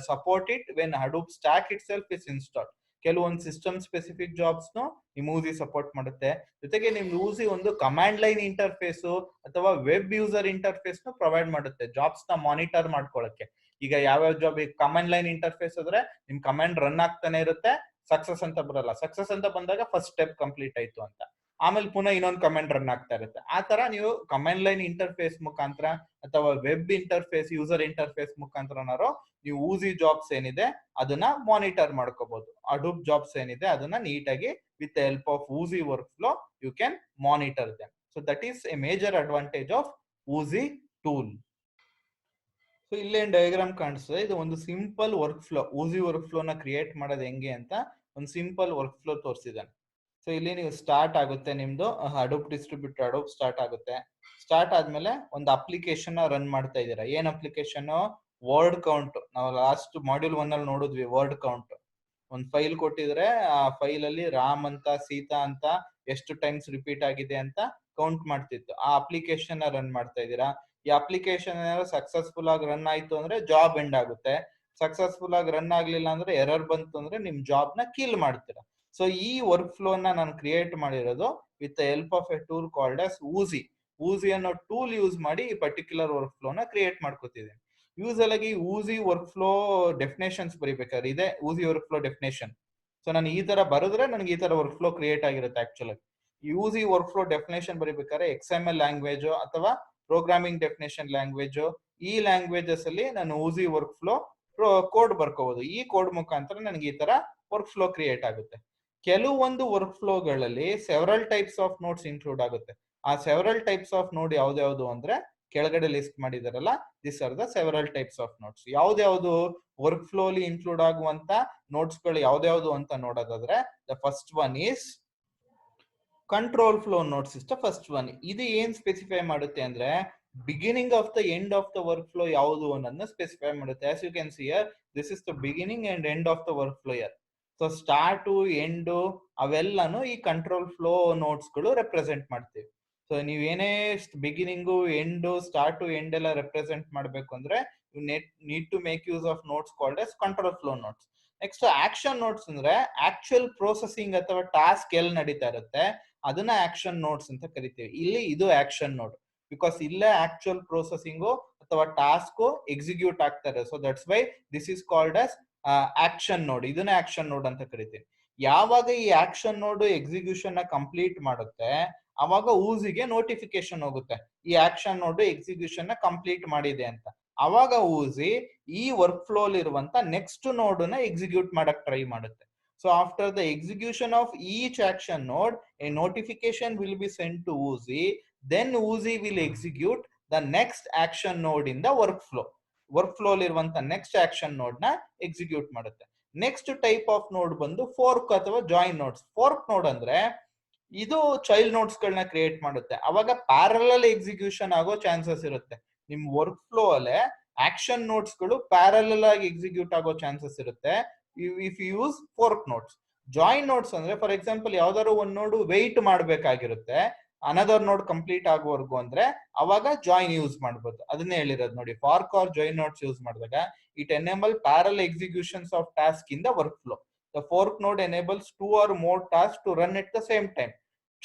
support it when Hadoop stack itself is install. ಕೆಲವೊಂದು ಸಿಸ್ಟಮ್ ಸ್ಪೆಸಿಫಿಕ್ ಜಾಬ್ಸ್ ನಿಮ್ ಊಸಿ ಸಪೋರ್ಟ್ ಮಾಡುತ್ತೆ. ಜೊತೆಗೆ ನಿಮ್ ಊಸಿ ಒಂದು ಕಮಾಂಡ್ ಲೈನ್ ಇಂಟರ್ಫೇಸ್ ಅಥವಾ ವೆಬ್ ಯೂಸರ್ ಇಂಟರ್ಫೇಸ್ ಪ್ರೊವೈಡ್ ಮಾಡುತ್ತೆ ಜಾಬ್ಸ್ ನ ಮಾನಿಟರ್ ಮಾಡ್ಕೊಳ್ಳಕ್ಕೆ. ಈಗ ಯಾವ್ಯಾವ ಜಾಬ್ ಕಮಾಂಡ್ ಲೈನ್ ಇಂಟರ್ಫೇಸ್ ಅಂದ್ರೆ ನಿಮ್ ಕಮಾಂಡ್ ರನ್ ಆಗ್ತಾನೆ ಇರುತ್ತೆ, ಸಕ್ಸಸ್ ಅಂತ ಬರಲ್ಲ. ಸಕ್ಸಸ್ ಅಂತ ಬಂದಾಗ ಫಸ್ಟ್ ಸ್ಟೆಪ್ ಕಂಪ್ಲೀಟ್ ಆಯ್ತು ಅಂತ, ಆಮೇಲೆ ಪುನಃ ಇನ್ನೊಂದು ಕಮೆಂಟ್ ರನ್ ಆಗ್ತಾ ಇರುತ್ತೆ. ಆ ತರ ನೀವು ಕಮಾಂಡ್ ಲೈನ್ ಇಂಟರ್ಫೇಸ್ ಮುಖಾಂತರ ಅಥವಾ ವೆಬ್ ಇಂಟರ್ಫೇಸ್ ಯೂಸರ್ ಇಂಟರ್ಫೇಸ್ ಮುಖಾಂತರನಾರೋ ನೀವು ಊಸಿ ಜಾಬ್ಸ್ ಏನಿದೆ ಅದನ್ನ ಮಾನಿಟರ್ ಮಾಡ್ಕೋಬಹುದು. ಹಡೂಪ್ ಜಾಬ್ಸ್ ಏನಿದೆ ಅದನ್ನ ನೀಟಾಗಿ with help of Oozie work flow you can monitor them. So that is a major advantage of Oozie tool. So ಇಲ್ಲೇನ್ ಡಯಾಗ್ರಾಮ್ ಕಾಣಿಸ್ತದೆ, ಇದು ಒಂದು simple work flow. Oozie work flow ನ ಕ್ರಿಯೇಟ್ ಮಾಡೋದು ಹೆಂಗೆ ಅಂತ ಒಂದು ಸಿಂಪಲ್ ವರ್ಕ್ ಫ್ಲೋ ತೋರಿಸಿದ್ದಾನೆ. ಸೊ ಇಲ್ಲಿ ನೀವು ಸ್ಟಾರ್ಟ್ ಆಗುತ್ತೆ ನಿಮ್ದು ಹಡೂಪ್ ಡಿಸ್ಟ್ರಿಬ್ಯೂಟರ್ ಹಡೂಪ್ ಸ್ಟಾರ್ಟ್ ಆಗುತ್ತೆ. ಸ್ಟಾರ್ಟ್ ಆದ್ಮೇಲೆ ಒಂದು ಅಪ್ಲಿಕೇಶನ್ ರನ್ ಮಾಡ್ತಾ ಇದ್ದೀರಾ. ಏನ್ ಅಪ್ಲಿಕೇಶನ್? Word count. ನಾವು ಲಾಸ್ಟ್ ಮಾಡ್ಯೂಲ್ 1 ಅಲ್ಲಿ ನೋಡಿದ್ವಿ ವರ್ಡ್ ಕೌಂಟ್. ಒಂದು ಫೈಲ್ ಕೊಟ್ಟಿದ್ರೆ ಆ ಫೈಲ್ ಅಲ್ಲಿ ರಾಮ್ ಅಂತ ಸೀತಾ ಅಂತ ಎಷ್ಟು ಟೈಮ್ಸ್ ರಿಪೀಟ್ ಆಗಿದೆ ಅಂತ ಕೌಂಟ್ ಮಾಡ್ತಿತ್ತು. ಆ ಅಪ್ಲಿಕೇಶನ್ ರನ್ ಮಾಡ್ತಾ ಇದ್ದೀರಾ. ಈ ಅಪ್ಲಿಕೇಶನ್ ಏನಾದ್ರು ಸಕ್ಸಸ್ಫುಲ್ ಆಗಿ ರನ್ ಆಯ್ತು ಅಂದ್ರೆ ಜಾಬ್ ಎಂಡ್ ಆಗುತ್ತೆ. ಸಕ್ಸಸ್ಫುಲ್ ಆಗಿ ರನ್ ಆಗ್ಲಿಲ್ಲ ಅಂದ್ರೆ ಎರರ್ ಬಂತು ಅಂದ್ರೆ ನಿಮ್ ಜಾಬ್ ನ ಕಿಲ್ ಮಾಡ್ತೀರಾ. ಸೊ ಈ ವರ್ಕ್ ಫ್ಲೋ ನ ನಾನು ಕ್ರಿಯೇಟ್ ಮಾಡಿರೋದು with help of a tool called as Oozie. Oozie ಅನ್ನೋ ಟೂಲ್ ಯೂಸ್ ಮಾಡಿ ಈ ಪರ್ಟಿಕ್ಯುಲರ್ ವರ್ಕ್ ಫ್ಲೋ ನ ಕ್ರಿಯೇಟ್ ಮಾಡ್ಕೊತಿದ್ದೀನಿ. ಯೂಸಲ್ ಆಗಿ ಊಸಿ ವರ್ಕ್ ಫ್ಲೋ ಡೆಫಿನೇಷನ್ಸ್ ಬರೀಬೇಕಾದ್ರೆ ಇದೆ Oozie work flow definition. So ನಾನು ಈ ತರ ಬರೆದ್ರೆ ನನಗೆ ಈ ತರ ವರ್ಕ್ ಫ್ಲೋ ಕ್ರಿಯೇಟ್ ಆಗಿರುತ್ತೆ. Actually Oozie work flow definition ಬರೀಬೇಕಾದ್ರೆ XML ಲ್ಯಾಂಗ್ವೇಜ್ ಅಥವಾ ಪ್ರೋಗ್ರಾಮಿಂಗ್ ಡೆಫಿನೇಷನ್ ಲ್ಯಾಂಗ್ವೇಜ್, ಈ ಲ್ಯಾಂಗ್ವೇಜಸ್ ಅಲ್ಲಿ ನಾನು ಊಸಿ ವರ್ಕ್ ಫ್ಲೋ ಕೋಡ್ ಬರ್ಕೋಬಹುದು. ಈ ಕೋಡ್ ಮುಖಾಂತರ ನನಗೆ ಈ ತರ ವರ್ಕ್ ಫ್ಲೋ ಕ್ರಿಯೇಟ್ ಆಗುತ್ತೆ. ಕೆಲವೊಂದು ವರ್ಕ್ ಫ್ಲೋಗಳಲ್ಲಿ several types of nodes include ಆಗುತ್ತೆ. ಆ ಸೆವರಲ್ ಟೈಪ್ಸ್ ಆಫ್ ನೋಡ್ ಯಾವ್ದು ಅಂದ್ರೆ ಕೆಳಗಡೆ ಲಿಸ್ಟ್ ಮಾಡಿದಾರಲ್ಲ, this are the several types of notes. ಯಾವ್ದು ವರ್ಕ್ ಫ್ಲೋ ಅಲ್ಲಿ ಇನ್ಕ್ಲೂಡ್ ಆಗುವಂತ ನೋಟ್ಸ್ ಗಳು ಯಾವ್ದು ಅಂತ ನೋಡೋದಾದ್ರೆ the first one is control flow notes is the first one. ಇದು ಏನ್ ಸ್ಪೆಸಿಫೈ ಮಾಡುತ್ತೆ ಅಂದ್ರೆ beginning of the end of the work flow ಯಾವುದು ಅನ್ನೋದನ್ನ ಸ್ಪೆಸಿಫೈ ಮಾಡುತ್ತೆ. As you can see here, this is the beginning and end of the work flow here. So start end ಅವೆಲ್ಲನು ಈ control flow notes ಗಳು represent ಮಾಡ್ತೀವಿ. So ನೀವೇನೇ beginning end start end ಎಲ್ಲ represent ಮಾಡಬೇಕು ಅಂದ್ರೆ you need to make use of notes called as control flow notes. Next action notes ಅಂದ್ರೆ actual processing ಅಥವಾ task ಎಲ್ಲಿ ನಡೀತಾ ಇರುತ್ತೆ ಅದನ್ನ ಆಕ್ಷನ್ ನೋಟ್ಸ್ ಅಂತ ಕರಿತೀವಿ. ಇಲ್ಲಿ ಇದು ಆಕ್ಷನ್ ನೋಟ್ ಬಿಕಾಸ್ ಇಲ್ಲೇ ಆಕ್ಚುಯಲ್ ಪ್ರೊಸೆಸಿಂಗು ಅಥವಾ ಟಾಸ್ಕ್ ಎಕ್ಸಿಕ್ಯೂಟ್ ಆಗ್ತಾರೆ. So that's why this is called as action ನೋಡ್. ಇದನ್ನೇ ಆಕ್ಷನ್ ನೋಡ್ ಅಂತ ಕರಿತೀವಿ. ಯಾವಾಗ ಈ ಆಕ್ಷನ್ ನೋಡ್ ಎಕ್ಸಿಕ್ಯೂಷನ್ ನ ಕಂಪ್ಲೀಟ್ ಮಾಡುತ್ತೆ ಅವಾಗ ಊಸಿಗೆ ನೋಟಿಫಿಕೇಶನ್ ಹೋಗುತ್ತೆ ಈ ಆಕ್ಷನ್ ನೋಡ್ ಎಕ್ಸಿಕ್ಯೂಷನ್ ನ ಕಂಪ್ಲೀಟ್ ಮಾಡಿದೆ ಅಂತ. ಅವಾಗ ಊಸಿ ಈ ವರ್ಕ್ ಫ್ಲೋ ಇರುವಂತ ನೆಕ್ಸ್ಟ್ ನೋಡ್ ನ ಎಕ್ಸಿಕ್ಯೂಟ್ ಮಾಡಕ್ ಟ್ರೈ ಮಾಡುತ್ತೆ. So after the execution of each action node a notification will be send to Oozie, then Oozie will execute the next action node in the work flow. Work flow ಇರುವಂತ next action node ನ execute ಮಾಡುತ್ತೆ. Next type of ನೋಡ್ ಬಂದು fork ಅಥವಾ join notes. Fork ನೋಡ್ ಅಂದ್ರೆ ಇದು child notes ಗಳನ್ನ ಕ್ರಿಯೇಟ್ ಮಾಡುತ್ತೆ. ಅವಾಗ ಪ್ಯಾರಲಲ್ ಎಕ್ಸಿಕ್ಯೂಷನ್ ಆಗೋ ಚಾನ್ಸಸ್ ಇರುತ್ತೆ. ನಿಮ್ ವರ್ಕ್ ಫ್ಲೋ ಅಲ್ಲೇ ಆಕ್ಷನ್ ನೋಟ್ಸ್ ಗಳು ಪ್ಯಾರಲಲ್ ಆಗಿ ಎಕ್ಸಿಕ್ಯೂಟ್ ಆಗೋ ಚಾನ್ಸಸ್ ಇರುತ್ತೆ if you use fork notes. Join notes ಅಂದ್ರೆ ಫಾರ್ ಎಕ್ಸಾಂಪಲ್ ಯಾವ್ದಾದ್ರು ಒಂದ್ ನೋಡ್ ವೆಯ್ಟ್ ಮಾಡ್ಬೇಕಾಗಿರುತ್ತೆ ಅನದರ್ ನೋಡ್ ಕಂಪ್ಲೀಟ್ ಆಗೋವರೆಗೂ ಅಂದ್ರೆ ಅವಾಗ ಜಾಯಿನ್ ಯೂಸ್ ಮಾಡ್ಬೋದು. ಅದನ್ನೇ ಹೇಳಿರೋದು ನೋಡಿ, fork or join notes use ಮಾಡಿದಾಗ it enable parallel executions of task in the work flow. The fork node enables 2 or more tasks to run at the same time.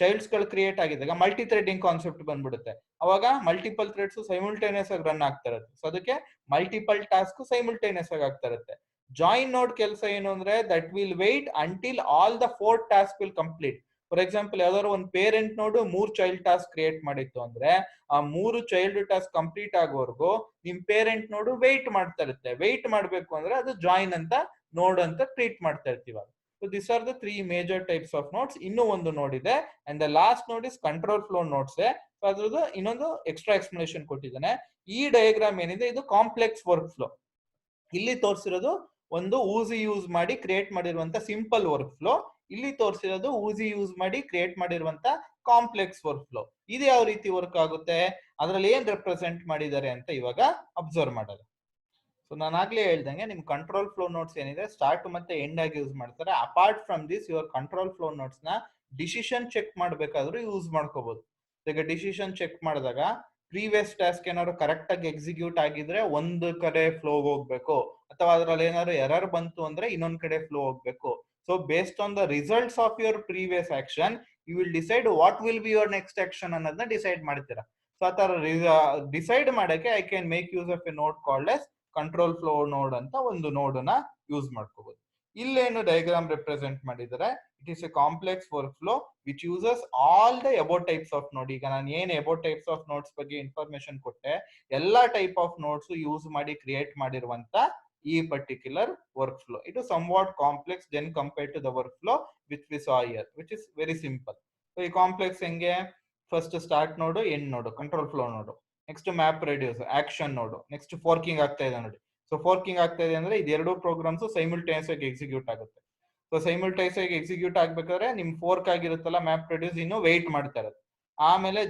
Child's ಗಳು create ಆಗಿದಾಗ multi threading concept ಬಂದ್ಬಿಡುತ್ತೆ. ಅವಾಗ multiple Threads simultaneous ಆಗಿ run ಆಗ್ತಾ ಇರುತ್ತೆ. So ಅದಕ್ಕೆ multiple task simultaneous ಆಗಿ ಆಗ್ತಾ ಇರುತ್ತೆ. ಜಾಯಿನ್ ನೋಡ್ ಕೆಲಸ ಏನು ಅಂದ್ರೆ that will wait until all the 4 task will complete. For example ಯಾವ್ದಾದ್ರು ಒಂದು ಪೇರೆಂಟ್ ನೋಡು 3 ಚೈಲ್ಡ್ ಟಾಸ್ಕ್ ಕ್ರಿಯೇಟ್ ಮಾಡಿತ್ತು ಅಂದ್ರೆ ಆ 3 ಚೈಲ್ಡ್ ಟಾಸ್ಕ್ ಕಂಪ್ಲೀಟ್ ಆಗೋವರೆಗೂ ನಿಮ್ ಪೇರೆಂಟ್ ನೋಡು ವೇಟ್ ಮಾಡ್ತಾ ಇರುತ್ತೆ. ವೇಟ್ ಮಾಡ್ಬೇಕು ಅಂದ್ರೆ ಅದು ಜಾಯಿನ್ ಅಂತ ನೋಡ್ ಅಂತ ಟ್ರೀಟ್ ಮಾಡ್ತಾ ಇರ್ತೀವಿ. So this are the 3 major types of notes. ಇನ್ನೂ ಒಂದು ನೋಡ್ ಇದೆ ಅಂಡ್ ದ ಲಾಸ್ಟ್ ನೋಡ್ is control flow notes. So ಅದ್ರದ್ದು ಇನ್ನೊಂದು ಎಕ್ಸ್ಟ್ರಾ ಎಕ್ಸ್ಪ್ಲನೇಷನ್ ಕೊಟ್ಟಿದ್ದಾನೆ. ಈ ಡಯಾಗ್ರಾಮ್ ಏನಿದೆ ಇದು ಕಾಂಪ್ಲೆಕ್ಸ್ ವರ್ಕ್ ಫ್ಲೋ. ಇಲ್ಲಿ ತೋರಿಸಿರೋದು ಒಂದು ಊಸಿ ಯೂಸ್ ಮಾಡಿ ಕ್ರಿಯೇಟ್ ಮಾಡಿರುವಂತ ಸಿಂಪಲ್ ವರ್ಕ್ ಫ್ಲೋ. ಇಲ್ಲಿ ತೋರಿಸಿರೋದು ಊಸಿ ಯೂಸ್ ಮಾಡಿ ಕ್ರಿಯೇಟ್ ಮಾಡಿರುವಂತ ಕಾಂಪ್ಲೆಕ್ಸ್ ವರ್ಕ್ ಫ್ಲೋ. ಇದು ಯಾವ ರೀತಿ ವರ್ಕ್ ಆಗುತ್ತೆ, ಅದ್ರಲ್ಲಿ ಏನ್ ರೆಪ್ರೆಸೆಂಟ್ ಮಾಡಿದ್ದಾರೆ ಅಂತ ಇವಾಗ ಅಬ್ಸರ್ವ್ ಮಾಡೋದು. ಸೊ ನಾನು ಆಗ್ಲೇ ಹೇಳ್ದಂಗೆ ನಿಮ್ ಕಂಟ್ರೋಲ್ ಫ್ಲೋ ನೋಟ್ಸ್ ಏನಿದೆ ಸ್ಟಾರ್ಟ್ ಮತ್ತೆ ಎಂಡ್ ಆಗಿ ಯೂಸ್ ಮಾಡ್ತಾರೆ. Apart from this your control flow notes ನ ಡಿಸಿಷನ್ ಚೆಕ್ ಮಾಡ್ಬೇಕಾದ್ರೂ ಯೂಸ್ ಮಾಡ್ಕೋಬಹುದು. ಈಗ ಡಿಸಿಷನ್ ಚೆಕ್ ಮಾಡಿದಾಗ ಪ್ರೀವಿಯಸ್ ಟಾಸ್ಕ್ ಏನಾದ್ರು ಕರೆಕ್ಟ್ ಆಗಿ ಎಕ್ಸಿಕ್ಯೂಟ್ ಆಗಿದ್ರೆ ಒಂದು ಕಡೆ ಫ್ಲೋ ಹೋಗ್ಬೇಕು, ಅಥವಾ ಅದ್ರಲ್ಲಿ ಏನಾದ್ರು ಎರರ್ ಬಂತು ಅಂದ್ರೆ ಇನ್ನೊಂದ್ ಕಡೆ ಫ್ಲೋ ಹೋಗ್ಬೇಕು. So based on the results of your previous action you will decide what will be your next action ಅನ್ನೋದನ್ನ ಡಿಸೈಡ್ ಮಾಡ್ತೀರಾ. ಸೊ ಆ ತರ ಡಿಸೈಡ್ ಮಾಡಕ್ಕೆ I can make use of a node called as control flow node ಅಂತ ಒಂದು node ನ use ಮಾಡ್ಕೋಬಹುದು. ಇಲ್ಲೇನು ಡಯಾಗ್ರಾಮ್ ರೆಪ್ರೆಸೆಂಟ್ ಮಾಡಿದರೆ it is a complex work flow which uses all the above types of node. ಈಗ ನಾನು ಏನ್ ಎಬೋ ಟೈಪ್ಸ್ ಆಫ್ ನೋಟ್ಸ್ ಬಗ್ಗೆ ಇನ್ಫಾರ್ಮೇಶನ್ ಕೊಟ್ಟೆ ಎಲ್ಲಾ ಟೈಪ್ ಆಫ್ ನೋಟ್ಸ್ ಯೂಸ್ ಮಾಡಿ ಕ್ರಿಯೇಟ್ ಮಾಡಿರುವಂತ ಈ ಪರ್ಟಿಕ್ಯುಲರ್ ವರ್ಕ್ ಫ್ಲೋ. ಇದು somewhat complex then compared to the work flow which we saw here which is very simple. So ಈ complex ಹೆಂಗೆ, first start node end node control flow node, next map reduce action node, next forking ಆಗ್ತಾ ಇದೆ ನೋಡಿ. So forking ಆಗ್ತಾ ಇದೆ ಅಂದ್ರೆ ಇದೆರಡು programs simultaneous ಆಗಿ ಎಕ್ಸಿಕ್ಯೂಟ್ ಆಗುತ್ತೆ. ಸೊ ಸೈಮಲ್ಟೇನಿಯಸ್ ಆಗಿ ಎಕ್ಸಿಕ್ಯೂಟ್ ಆಗ್ಬೇಕಾದ್ರೆ ನಿಮ್ ಫೋರ್ಕ್ ಆಗಿರುತ್ತಲ್ಲ ಮ್ಯಾಪ್ ರೆಡ್ಯೂಸ್ ಇನ್ನು ವೆಯ್ಟ್ ಮಾಡ್ತಾ ಇರೋದು. ಆಮೇಲೆ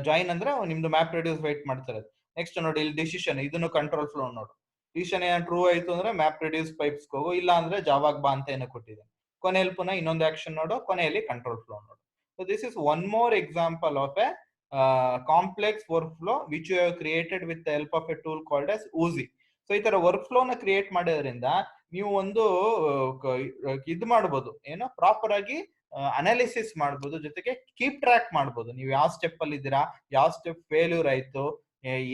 ಜಾಯಿನ್ ಅಂದ್ರೆ ನಿಮ್ದು ಮ್ಯಾಪ್ ರೆಡ್ಯೂಸ್ ವೆಯ್ಟ್ ಮಾಡ್ತಾ ಇರೋದು. ನೆಕ್ಸ್ಟ್ ನೋಡಿ ಇಲ್ಲಿ ಡಿಸಿಷನ್, ಇದನ್ನು ಕಂಟ್ರೋಲ್ ಫ್ಲೋ ನೋಡು. ಡಿಸಿಷನ್ ಏನ್ ಟ್ರೂ ಆಯ್ತು ಅಂದ್ರೆ ಮ್ಯಾಪ್ ರೆಡ್ಯೂಸ್ ಪೈಪ್ಸ್ ಹೋಗು, ಇಲ್ಲ ಅಂದ್ರೆ ಜಾವಾಗ್ ಬಾ ಅಂತ ಏನೋ ಕೊಟ್ಟಿದೆ. ಕೊನೆಯಲ್ಲಿ ಪುನಃ ಇನ್ನೊಂದು ಆಕ್ಷನ್ ನೋಡು, ಕೊನೆಯಲ್ಲಿ control flow node. So this is one more example of a complex work flow which you have created with the help of a tool called as Oozie. So ಈ ತರ ವರ್ಕ್ ಫ್ಲೋ ನ create ಮಾಡೋದ್ರಿಂದ ನೀವು ಒಂದು ಇದು ಮಾಡಬಹುದು, ಏನೋ proper ಆಗಿ ಅನಾಲಿಸಿಸ್ ಮಾಡಬಹುದು, ಜೊತೆಗೆ ಕೀಪ್ ಟ್ರ್ಯಾಕ್ ಮಾಡಬಹುದು. ನೀವು ಯಾವ ಸ್ಟೆಪ್ ಅಲ್ಲಿ ಇದ್ದೀರಾ, ಯಾವ ಸ್ಟೆಪ್ ಫೇಲ್ಯೂರ್ ಆಯ್ತು,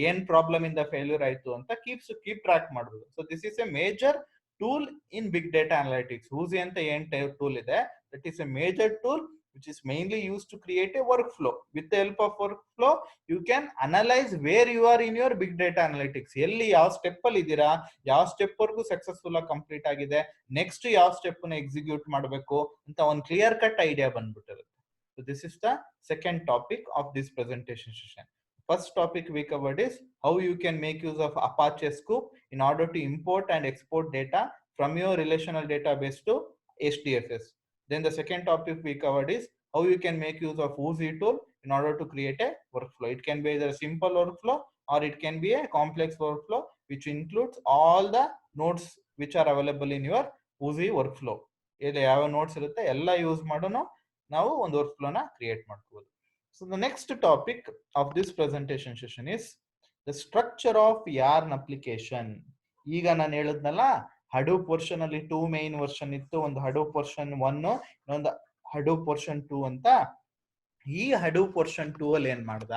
ಏನ್ ಪ್ರಾಬ್ಲಮ್ ಇಂದ ಫೇಲ್ಯೂರ್ ಆಯ್ತು ಅಂತ ಕೀಪ್ ಟ್ರ್ಯಾಕ್ ಮಾಡಬಹುದು. So this is a major tool in big data analytics. Oozie ಅಂತ ಏನ್ ಟೂಲ್ ಇದೆ that is a major tool which is mainly used to create a workflow. With the help of workflow you can analyze where you are in your big data analytics. ಎಲ್ಲಿ ಯಾವ step ಅಲ್ಲಿ ಇದ್ದೀರಾ, ಯಾವ step ವರ್ಗೂ successful ಆಗಿ complete ಆಗಿದೆ, next ಯಾವ step ನ ಎಕ್ಸಿಕ್ಯೂಟ್ ಮಾಡಬೇಕು ಅಂತ ಒಂದು ಕ್ಲಿಯರ್ ಕಟ್ ಐಡಿಯಾ ಬಂದ್ಬಿಟ್ಟಿರುತ್ತೆ. So this is the second topic of this presentation session. First topic we covered is how you can make use of Apache Scoop in order to import and export data from your relational database to HDFS. Then the second topic we covered is how you can make use of Oozie tool in order to create a workflow. It can be either a simple workflow or it can be a complex workflow which includes all the nodes which are available in your Oozie work flow. ಇಲ್ಲಿ ಯಾವ notes ಇರುತ್ತೆ ಎಲ್ಲ use ಮಾಡೋನು ನಾವು ಒಂದು work ಫ್ಲೋನ create ಮಾಡ್ಕೋಬಹುದು. So the next topic of this presentation session is the structure of yarn application. ಈಗ ನಾನು ಹೇಳಿದ್ನಲ್ಲ, ಹಡೂಪ್ ವರ್ಷನ್ ಅಲ್ಲಿ 2 ಮೇನ್ ವರ್ಷನ್ ಇತ್ತು. ಒಂದು ಹಡೂಪ್ ವರ್ಷನ್ 1, ಇನ್ನೊಂದು ಹಡೂಪ್ ವರ್ಷನ್ 2 ಅಂತ. ಈ ಹಡೂಪ್ ವರ್ಷನ್ 2 ಅಲ್ಲಿ ಏನ್ ಮಾಡ್ದ,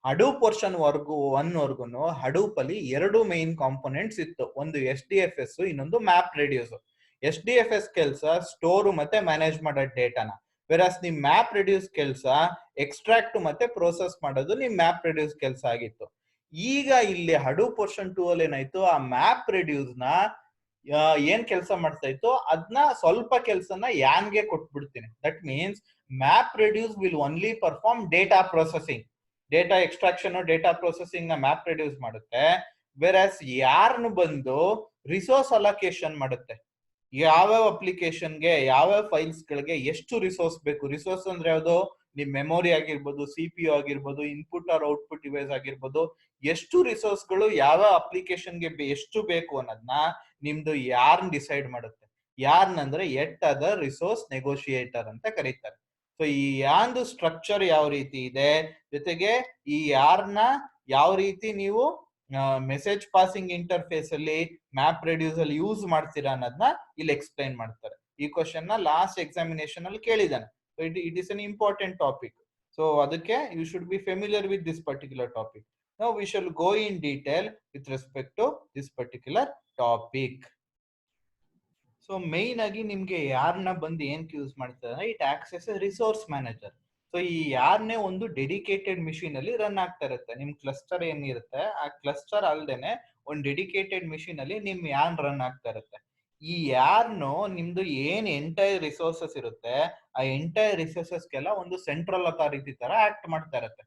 ಹಡೂಪ್ ವರ್ಷನ್ 1 ವರ್ಗುನು ಹಡೂಪ್ ಅಲ್ಲಿ 2 ಮೇನ್ ಕಾಂಪೋನೆಂಟ್ಸ್ ಇತ್ತು. ಒಂದು SDFS, ಇನ್ನೊಂದು ಮ್ಯಾಪ್ ರೆಡ್ಯೂಸ್. SDFS ಕೆಲಸ ಸ್ಟೋರ್ ಮತ್ತೆ ಮ್ಯಾನೇಜ್ ಮಾಡೋ ಡೇಟಾನ, ವೆರಾಸ್ ನಿಮ್ ಮ್ಯಾಪ್ ರೆಡ್ಯೂಸ್ ಕೆಲಸ ಎಕ್ಸ್ಟ್ರಾಕ್ಟ್ ಮತ್ತೆ ಪ್ರೋಸೆಸ್ ಮಾಡೋದು ನಿಮ್ ಮ್ಯಾಪ್ ರೆಡ್ಯೂಸ್ ಕೆಲಸ ಆಗಿತ್ತು. ಈಗ ಇಲ್ಲಿ ಹಡೂಪ್ ವರ್ಷನ್ 2 ಅಲ್ಲಿ ಏನಾಯ್ತು, ಆ ಮ್ಯಾಪ್ ರೆಡ್ಯೂಸ್ ನ ಏನ್ ಕೆಲಸ ಮಾಡ್ತಾ ಇತ್ತು ಅದನ್ನ ಸ್ವಲ್ಪ ಕೆಲಸನ ಯಾನ್ಗೆ ಕೊಟ್ಬಿಡ್ತೀನಿ. That means map reduce will only perform data processing, data extraction, data processing ನ ಮ್ಯಾಪ್ ರೆಡ್ಯೂಸ್ ಮಾಡುತ್ತೆ. ವೆರಾಸ್ ಯಾರ್ನ್ ಬಂದು ರಿಸೋರ್ಸ್ ಅಲೋಕೇಶನ್ ಮಾಡುತ್ತೆ. ಯಾವ್ಯಾವ ಅಪ್ಲಿಕೇಶನ್ಗೆ ಯಾವ್ಯಾವ ಫೈಲ್ಸ್ ಗಳಿಗೆ ಎಷ್ಟು ರಿಸೋರ್ಸ್ ಬೇಕು. ರಿಸೋರ್ಸ್ ಅಂದ್ರೆ ಯಾವುದು, ನಿಮ್ ಮೆಮೊರಿ ಆಗಿರ್ಬೋದು, CPU ಆಗಿರ್ಬೋದು, ಇನ್ಪುಟ್ ಆರ್ ಔಟ್ಪುಟ್ ಡಿವೈಸ್ ಆಗಿರ್ಬೋದು, ಎಷ್ಟು ರಿಸೋರ್ಸ್ ಗಳು ಯಾವ ಅಪ್ಲಿಕೇಶನ್ಗೆ ಎಷ್ಟು ಬೇಕು ಅನ್ನೋದನ್ನ ನಿಮ್ದು ಯಾರ್ನ್ ಡಿಸೈಡ್ ಮಾಡುತ್ತೆ. ಯಾರ್ನ್ ಅಂದ್ರೆ ಎಟ್ ಅದರ್ ರಿಸೋರ್ಸ್ ನೆಗೋಷಿಯೇಟರ್ ಅಂತ ಕರೀತಾರೆ. ಸೊ ಈ ಯಾರ್ನ್ ಸ್ಟ್ರಕ್ಚರ್ ಯಾವ ರೀತಿ ಇದೆ, ಜೊತೆಗೆ ಈ ಯಾರ್ನ ಯಾವ ರೀತಿ ನೀವು ಮೆಸೇಜ್ ಪಾಸಿಂಗ್ ಇಂಟರ್ಫೇಸ್ ಅಲ್ಲಿ ಮ್ಯಾಪ್ ರೆಡ್ಯೂಸ್ ಅಲ್ಲಿ ಯೂಸ್ ಮಾಡ್ತೀರಾ ಅನ್ನೋದನ್ನ ಇಲ್ಲಿ ಎಕ್ಸ್ಪ್ಲೈನ್ ಮಾಡ್ತಾರೆ. ಈ ಕ್ವಶನ್ ನ ಲಾಸ್ಟ್ ಎಕ್ಸಾಮಿನೇಷನ್ ಅಲ್ಲಿ ಕೇಳಿದಾನೆ. It is an important topic. So ಅದಕ್ಕೆ you should be familiar with this particular topic. Now we shall go in detail with respect to this particular topic. So main ಆಗಿ ನಿಮ್ಗೆ ಯಾರನ್ನ ಬಂದು ಏನ್ use ಮಾಡ್ತಾರೆ, it acts as a resource manager. So ಈ ಯಾರನ್ನೇ ಒಂದು ಡೆಡಿಕೇಟೆಡ್ ಮಿಷಿನ್ ಅಲ್ಲಿ ರನ್ ಆಗ್ತಾ ಇರುತ್ತೆ. ನಿಮ್ ಕ್ಲಸ್ಟರ್ ಏನಿರುತ್ತೆ ಆ ಕ್ಲಸ್ಟರ್ ಅಲ್ದೇನೆ ಒಂದು ಡೆಡಿಕೇಟೆಡ್ ಮಿಷಿನ್ ಅಲ್ಲಿ ನಿಮ್ ಯಾರ್ನ್ ರನ್ ಆಗ್ತಾ ಇರುತ್ತೆ. ಈ ಯಾರ್ನು ನಿಮ್ದು ಏನ್ ಎಂಟೈರ್ ರಿಸೋರ್ಸಸ್ ಇರುತ್ತೆ ಆ ಎಂಟೈರ್ ರಿಸೋರ್ಸಸ್ಗೆಲ್ಲ ಒಂದು ಸೆಂಟ್ರಲ್ ಅಥಾರಿಟಿ ತರ ಆಕ್ಟ್ ಮಾಡ್ತಾ ಇರುತ್ತೆ.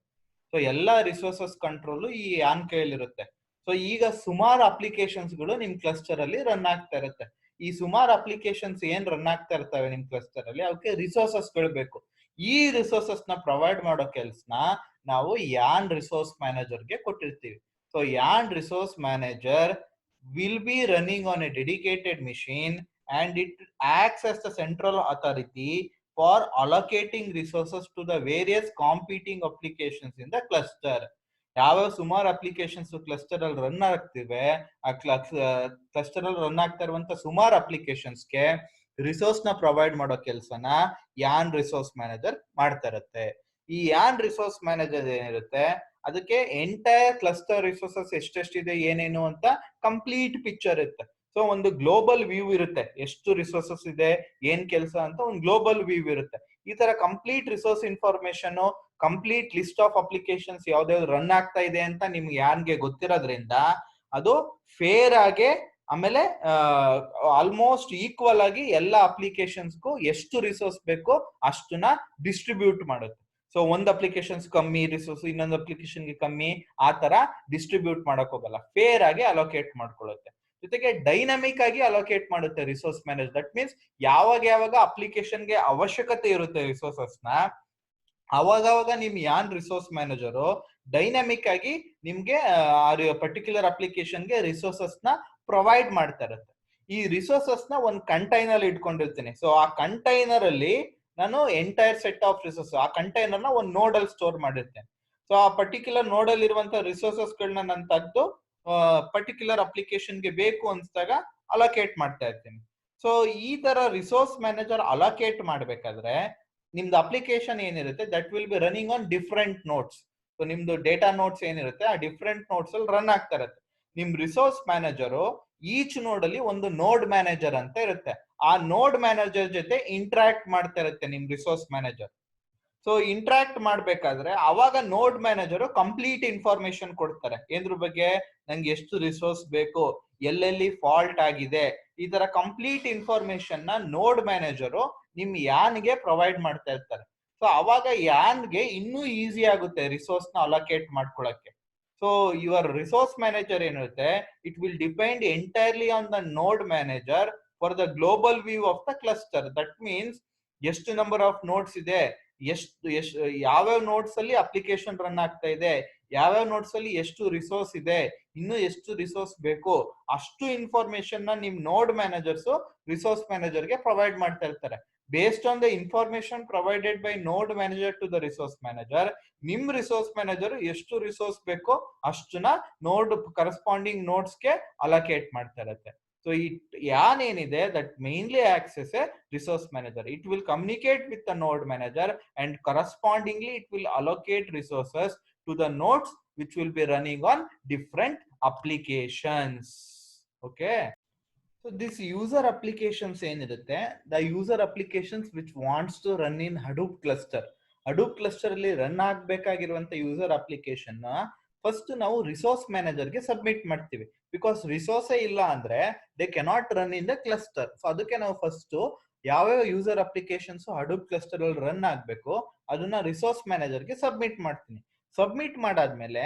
ಸೊ ಎಲ್ಲಾ ರಿಸೋರ್ಸಸ್ ಕಂಟ್ರೋಲ್ ಈ ಯಾನ್ ಕೈಯಲ್ಲಿರುತ್ತೆ. ಸೊ ಈಗ ಸುಮಾರು ಅಪ್ಲಿಕೇಶನ್ಸ್ ಗಳು ನಿಮ್ ಕ್ಲಸ್ಟರ್ ಅಲ್ಲಿ ರನ್ ಆಗ್ತಾ ಇರುತ್ತೆ. ಈ ಸುಮಾರು ಅಪ್ಲಿಕೇಶನ್ಸ್ ಏನ್ ರನ್ ಆಗ್ತಾ ಇರ್ತವೆ ನಿಮ್ ಕ್ಲಸ್ಟರ್ ಅಲ್ಲಿ, ಅವಕ್ಕೆ ರಿಸೋರ್ಸಸ್ ಗಳು ಬೇಕು. ಈ ರಿಸೋರ್ಸಸ್ ನ ಪ್ರೊವೈಡ್ ಮಾಡೋ ಕೆಲ್ಸನ ನಾವು ಯಾನ್ ರಿಸೋರ್ಸ್ ಮ್ಯಾನೇಜರ್ ಗೆ ಕೊಟ್ಟಿರ್ತೀವಿ. So YARN resource manager will be running on A dedicated machine and it acts as the central authority for allocating resources to the various competing applications in the cluster. ಯಾವ ಸುಮಾರು applications cluster ಅಲ್ಲಿ run ಆಗ್ತಿವೆ, ಆ cluster ಅಲ್ಲಿ run ಆಗ್ತಾ ಇರುವಂತ ಸುಮಾರು ಅಪ್ಲಿಕೇಶನ್ಸ್ಗೆ resource ನ provide ಮಾಡೋ ಕೆಲಸನ ಯಾನ್ ರಿಸೋರ್ಸ್ ಮ್ಯಾನೇಜರ್ ಮಾಡ್ತಾ ಇರುತ್ತೆ. ಈ ಯಾನ್ ರಿಸೋರ್ಸ್ ಮ್ಯಾನೇಜರ್ ಏನಿರುತ್ತೆ ಅದಕ್ಕೆ ಎಂಟೈರ್ ಕ್ಲಸ್ಟರ್ ರಿಸೋರ್ಸಸ್ ಎಷ್ಟೆಷ್ಟಿದೆ ಏನೇನು ಅಂತ ಕಂಪ್ಲೀಟ್ ಪಿಕ್ಚರ್ ಇರುತ್ತೆ. ಸೊ ಒಂದು ಗ್ಲೋಬಲ್ ವ್ಯೂ ಇರುತ್ತೆ, ಎಷ್ಟು ರಿಸೋರ್ಸಸ್ ಇದೆ ಏನ್ ಕೆಲಸ ಅಂತ ಒಂದು ಗ್ಲೋಬಲ್ ವ್ಯೂ ಇರುತ್ತೆ. ಈ ತರ complete resource information, complete list of applications ಯಾವ್ದಾವ್ದು ರನ್ ಆಗ್ತಾ ಇದೆ ಅಂತ ನಿಮ್ಗೆ ಯಾನ್ಗೆ ಗೊತ್ತಿರೋದ್ರಿಂದ ಅದು ಫೇರ್ ಆಗಿ, ಆಮೇಲೆ ಆಲ್ಮೋಸ್ಟ್ ಈಕ್ವಲ್ ಆಗಿ ಎಲ್ಲ ಅಪ್ಲಿಕೇಶನ್ಸ್ಗೂ ಎಷ್ಟು ರಿಸೋರ್ಸ್ ಬೇಕೋ ಅಷ್ಟನ್ನ ಡಿಸ್ಟ್ರಿಬ್ಯೂಟ್ ಮಾಡುತ್ತೆ. ಸೊ ಒಂದ್ ಅಪ್ಲಿಕೇಶನ್ಸ್ ಕಮ್ಮಿ ರಿಸೋರ್ಸ್, ಇನ್ನೊಂದು ಅಪ್ಲಿಕೇಶನ್ಗೆ ಕಮ್ಮಿ, ಆ ತರ ಡಿಸ್ಟ್ರಿಬ್ಯೂಟ್ ಮಾಡಕ್ ಹೋಗಲ್ಲ, ಫೇರ್ ಆಗಿ ಅಲೋಕೇಟ್ ಮಾಡ್ಕೊಳ್ಳುತ್ತೆ. ಜೊತೆಗೆ ಡೈನಮಿಕ್ ಆಗಿ ಅಲೋಕೇಟ್ ಮಾಡುತ್ತೆ ರಿಸೋರ್ಸ್ ಮ್ಯಾನೇಜ್. ದಟ್ ಮೀನ್ಸ್ ಯಾವಾಗ ಅಪ್ಲಿಕೇಶನ್ಗೆ ಅವಶ್ಯಕತೆ ಇರುತ್ತೆ ರಿಸೋರ್ಸಸ್ ನ, ಅವಾಗ ನಿಮ್ ಯಾನ್ ರಿಸೋರ್ಸ್ ಮ್ಯಾನೇಜರು ಡೈನಮಿಕ್ ಆಗಿ ನಿಮ್ಗೆ ಪರ್ಟಿಕ್ಯುಲರ್ ಅಪ್ಲಿಕೇಶನ್ಗೆ ರಿಸೋರ್ಸಸ್ ನ ಪ್ರೊವೈಡ್ ಮಾಡ್ತಾ ಇರುತ್ತೆ. ಈ ರಿಸೋರ್ಸಸ್ ನ ಒಂದು ಕಂಟೈನರ್ ಇಟ್ಕೊಂಡಿರ್ತೀನಿ. ಸೊ ಆ ಕಂಟೈನರ್ ಅಲ್ಲಿ ನಾನು ಎಂಟೈರ್ ಸೆಟ್ ಆಫ್ ರಿಸೋರ್ಸ್, ಆ ಕಂಟೈನರ್ ನ ಒಂದು ನೋಡ್ ಅಲ್ಲಿ ಸ್ಟೋರ್ ಮಾಡಿರ್ತೇನೆ. ಸೊ ಆ ಪರ್ಟಿಕ್ಯುಲರ್ ನೋಡ್ ಅಲ್ಲಿ ಇರುವಂತಹ ರಿಸೋರ್ಸಸ್ ಗಳನ್ನ ನಾನು ತೆಗೆದು ಪರ್ಟಿಕ್ಯುಲರ್ ಅಪ್ಲಿಕೇಶನ್ಗೆ ಬೇಕು ಅನ್ಸ್ದಾಗ ಅಲೋಕೇಟ್ ಮಾಡ್ತಾ ಇರ್ತೀನಿ. ಸೊ ಈ ತರ ರಿಸೋರ್ಸ್ ಮ್ಯಾನೇಜರ್ ಅಲೋಕೇಟ್ ಮಾಡ್ಬೇಕಾದ್ರೆ ನಿಮ್ದು ಅಪ್ಲಿಕೇಶನ್ ಏನಿರುತ್ತೆ that will be running on different notes. So ನಿಮ್ದು ಡೇಟಾ ನೋಟ್ಸ್ ಏನಿರುತ್ತೆ ಆ ಡಿಫ್ರೆಂಟ್ ನೋಟ್ಸ್ ಅಲ್ಲಿ ರನ್ ಆಗ್ತಾ ಇರುತ್ತೆ. ನಿಮ್ ರಿಸೋರ್ಸ್ ಮ್ಯಾನೇಜರು ಈಚ್ ನೋಡ್ ಅಲ್ಲಿ ಒಂದು ನೋಡ್ ಮ್ಯಾನೇಜರ್ ಅಂತ ಇರುತ್ತೆ. ಆ ನೋಡ್ ಮ್ಯಾನೇಜರ್ ಜೊತೆ ಇಂಟ್ರಾಕ್ಟ್ ಮಾಡ್ತಾ ಇರುತ್ತೆ ನಿಮ್ ರಿಸೋರ್ಸ್ ಮ್ಯಾನೇಜರ್. ಸೊ ಇಂಟ್ರಾಕ್ಟ್ ಮಾಡ್ಬೇಕಾದ್ರೆ ಅವಾಗ ನೋಡ್ ಮ್ಯಾನೇಜರ್ ಕಂಪ್ಲೀಟ್ ಇನ್ಫಾರ್ಮೇಶನ್ ಕೊಡ್ತಾರೆ. ಏದ್ರ ಬಗ್ಗೆ, ನಂಗೆ ಎಷ್ಟು ರಿಸೋರ್ಸ್ ಬೇಕು, ಎಲ್ಲೆಲ್ಲಿ ಫಾಲ್ಟ್ ಆಗಿದೆ, ಈ ತರ ಕಂಪ್ಲೀಟ್ ಇನ್ಫಾರ್ಮೇಶನ್ ನ ನೋಡ್ ಮ್ಯಾನೇಜರು ನಿಮ್ ಯಾನ್ಗೆ ಪ್ರೊವೈಡ್ ಮಾಡ್ತಾ ಇರ್ತಾರೆ. ಸೊ ಅವಾಗ ಯಾನ್ಗೆ ಇನ್ನೂ ಈಸಿ ಆಗುತ್ತೆ ರಿಸೋರ್ಸ್ ನ ಅಲೋಕೇಟ್ ಮಾಡ್ಕೊಳಕ್ಕೆ. ಸೊ ಯುವರ್ ರಿಸೋರ್ಸ್ ಮ್ಯಾನೇಜರ್ ಏನಿರುತ್ತೆ it will depend entirely on the node manager for the global view of the cluster. That means ಎಷ್ಟು ನಂಬರ್ ಆಫ್ ನೋಡ್ಸ್ ಇದೆ, ಎಷ್ಟು ಯಾವ್ಯಾವ ನೋಡ್ಸ್ ಅಲ್ಲಿ ಅಪ್ಲಿಕೇಶನ್ ರನ್ ಆಗ್ತಾ ಇದೆ, ಯಾವ್ಯಾವ ನೋಟ್ಸ್ ಅಲ್ಲಿ ಎಷ್ಟು ರಿಸೋರ್ಸ್ ಇದೆ, ಇನ್ನು ಎಷ್ಟು ರಿಸೋರ್ಸ್ ಬೇಕು, ಅಷ್ಟು ಇನ್ಫಾರ್ಮೇಶನ್ ನ ನಿಮ್ ನೋಡ್ ಮ್ಯಾನೇಜರ್ಸ್ ರಿಸೋರ್ಸ್ ಮ್ಯಾನೇಜರ್ಗೆ ಪ್ರೊವೈಡ್ ಮಾಡ್ತಾ ಇರ್ತಾರೆ. Based on the information provided by node manager to the resource manager, ನಿಮ್ ರಿಸೋರ್ಸ್ ಮ್ಯಾನೇಜರ್ ಎಷ್ಟು ರಿಸೋರ್ಸ್ ಬೇಕೋ ಅಷ್ಟನ್ನ ನೋಡ್ ಕರೆಸ್ಪಾಂಡಿಂಗ್ ನೋಟ್ಸ್ಗೆ ಅಲೋಕೇಟ್ ಮಾಡ್ತಾ ಇರತ್ತೆ. So yarn ಏನಿದೆ that mainly acts as a resource manager. It will communicate with the node manager and correspondingly it will allocate resources to the nodes which will be running on different applications. Okay. So this user applications ಏನಿರುತ್ತೆ, the user applications which wants to run in Hadoop cluster. Hadoop cluster ಅಲ್ಲಿ run ಆಗ್ಬೇಕಾಗಿರುವಂತ user application first ನಾವು resource ಮ್ಯಾನೇಜರ್ಗೆ submit ಮಾಡ್ತೀವಿ. Because ರಿಸೋರ್ಸೇ ಇಲ್ಲ ಅಂದ್ರೆ they cannot run in the cluster. So ಅದಕ್ಕೆ ನಾವು ಫಸ್ಟ್ ಯಾವ್ಯಾವ ಯೂಸರ್ ಅಪ್ಲಿಕೇಶನ್ಸ್ ಹಡೂಪ್ ಕ್ಲಸ್ಟರ್ ಅಲ್ಲಿ ರನ್ ಆಗ್ಬೇಕು ಅದನ್ನ ರಿಸೋರ್ಸ್ ಮ್ಯಾನೇಜರ್ಗೆ ಸಬ್ಮಿಟ್ ಮಾಡ್ತೀನಿ. ಸಬ್ಮಿಟ್ ಮಾಡಾದ್ಮೇಲೆ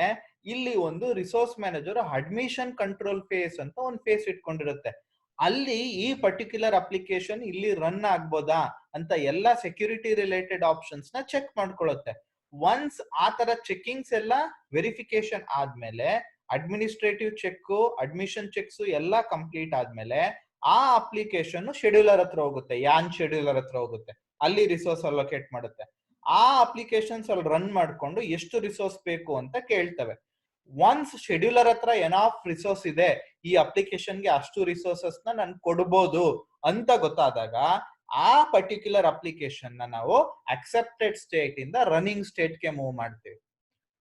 ಇಲ್ಲಿ ಒಂದು resource manager admission control phase ಅಂತ ಒಂದು ಫೇಸ್ ಇಟ್ಕೊಂಡಿರುತ್ತೆ. ಅಲ್ಲಿ ಈ ಪರ್ಟಿಕ್ಯುಲರ್ ಅಪ್ಲಿಕೇಶನ್ ಇಲ್ಲಿ ರನ್ ಆಗ್ಬೋದಾ ಅಂತ ಎಲ್ಲಾ ಸೆಕ್ಯೂರಿಟಿ ರಿಲೇಟೆಡ್ ಆಪ್ಷನ್ಸ್ ನ ಚೆಕ್ ಮಾಡ್ಕೊಳ್ಳುತ್ತೆ. ಒನ್ಸ್ ಆ ತರ ಚೆಕಿಂಗ್ಸ್ ಎಲ್ಲ ವೆರಿಫಿಕೇಶನ್ ಆದ್ಮೇಲೆ ಅಡ್ಮಿನಿಸ್ಟ್ರೇಟಿವ್ ಚೆಕ್, ಅಡ್ಮಿಷನ್ ಚೆಕ್ಸ್ ಎಲ್ಲ ಕಂಪ್ಲೀಟ್ ಆದ್ಮೇಲೆ ಆ ಅಪ್ಲಿಕೇಶನ್ ಶೆಡ್ಯೂಲರ್ ಹತ್ರ ಹೋಗುತ್ತೆ, ಯಾನ್ ಶೆಡ್ಯೂಲರ್ ಹತ್ರ ಹೋಗುತ್ತೆ, ಅಲ್ಲಿ ರಿಸೋರ್ಸ್ ಅಲೋಕೇಟ್ ಮಾಡುತ್ತೆ. ಆ ಅಪ್ಲಿಕೇಶನ್ಸ್ ಅಲ್ಲಿ ರನ್ ಮಾಡ್ಕೊಂಡು ಎಷ್ಟು ರಿಸೋರ್ಸ್ ಬೇಕು ಅಂತ ಕೇಳ್ತವೆ. ಒನ್ಸ್ ಶೆಡ್ಯೂಲರ್ ಹತ್ರ ಎನಾಫ್ ರಿಸೋರ್ಸ್ ಇದೆ, ಈ ಅಪ್ಲಿಕೇಶನ್ಗೆ ಅಷ್ಟು ರಿಸೋರ್ಸಸ್ ನ ನಾನು ಕೊಡ್ಬೋದು ಅಂತ ಗೊತ್ತಾದಾಗ ಆ ಪರ್ಟಿಕ್ಯುಲರ್ ಅಪ್ಲಿಕೇಶನ್ ನ ನಾವು ಅಕ್ಸೆಪ್ಟೆಡ್ ಸ್ಟೇಟ್ ಇಂದ ರನ್ನಿಂಗ್ ಸ್ಟೇಟ್ ಗೆ ಮೂವ್ ಮಾಡ್ತೀವಿ.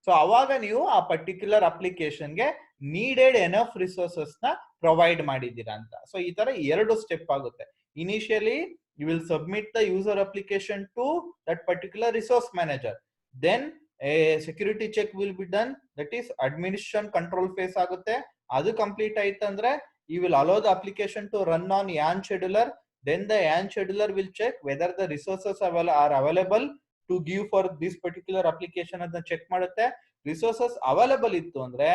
ಸೊ ಅವಾಗ ನೀವು ಆ ಪರ್ಟಿಕ್ಯುಲರ್ ಅಪ್ಲಿಕೇಶನ್ಗೆ ನೀಡೆಡ್ ಎನಫ್ ರಿಸೋರ್ಸಸ್ ನ ಪ್ರೊವೈಡ್ ಮಾಡಿದ್ದೀರಾ ಅಂತ. ಸೊ ಈ ತರ ಎರಡು ಸ್ಟೆಪ್ ಆಗುತ್ತೆ. Initially you will submit the user application to that particular resource manager. Then a security check will be done, that is administration control phase ಆಗುತ್ತೆ. ಅದು ಕಂಪ್ಲೀಟ್ ಆಯ್ತಂದ್ರೆ you will allow the application to run on YAN scheduler. Then the YAN scheduler will check whether the resources are available to give for this particular application ಅಂತ check ಮಾಡುತ್ತೆ. Resources available ಇತ್ತು ಅಂದ್ರೆ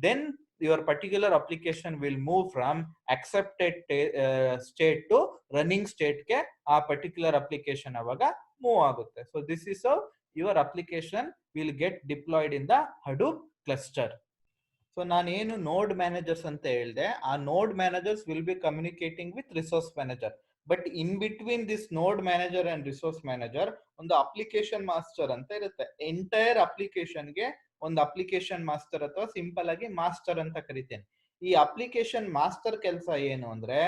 then your particular application will move from accepted state to running state ಗೆ ಆ particular application ಅವಾಗ move ಆಗುತ್ತೆ. So this is how your application will get deployed in the Hadoop cluster. So ನಾನೇನು ನೋಡ್ managers ಅಂತ ಹೇಳಿದೆ, ಆ ನೋಡ್ managers will be communicating with resource manager. But in between this ನೋಡ್ ಮ್ಯಾನೇಜರ್ ಅಂಡ್ ರಿಸೋರ್ಸ್ ಮ್ಯಾನೇಜರ್ ಒಂದು application master ಅಂತ ಇರುತ್ತೆ. ಎಂಟೈರ್ ಅಪ್ಲಿಕೇಶನ್ಗೆ ಒಂದು ಅಪ್ಲಿಕೇಶನ್ ಮಾಸ್ಟರ್ ಅಥವಾ ಸಿಂಪಲ್ ಆಗಿ ಮಾಸ್ಟರ್ ಅಂತ ಕರಿತೇನೆ. ಈ ಅಪ್ಲಿಕೇಶನ್ ಮಾಸ್ಟರ್ ಕೆಲಸ ಏನು ಅಂದ್ರೆ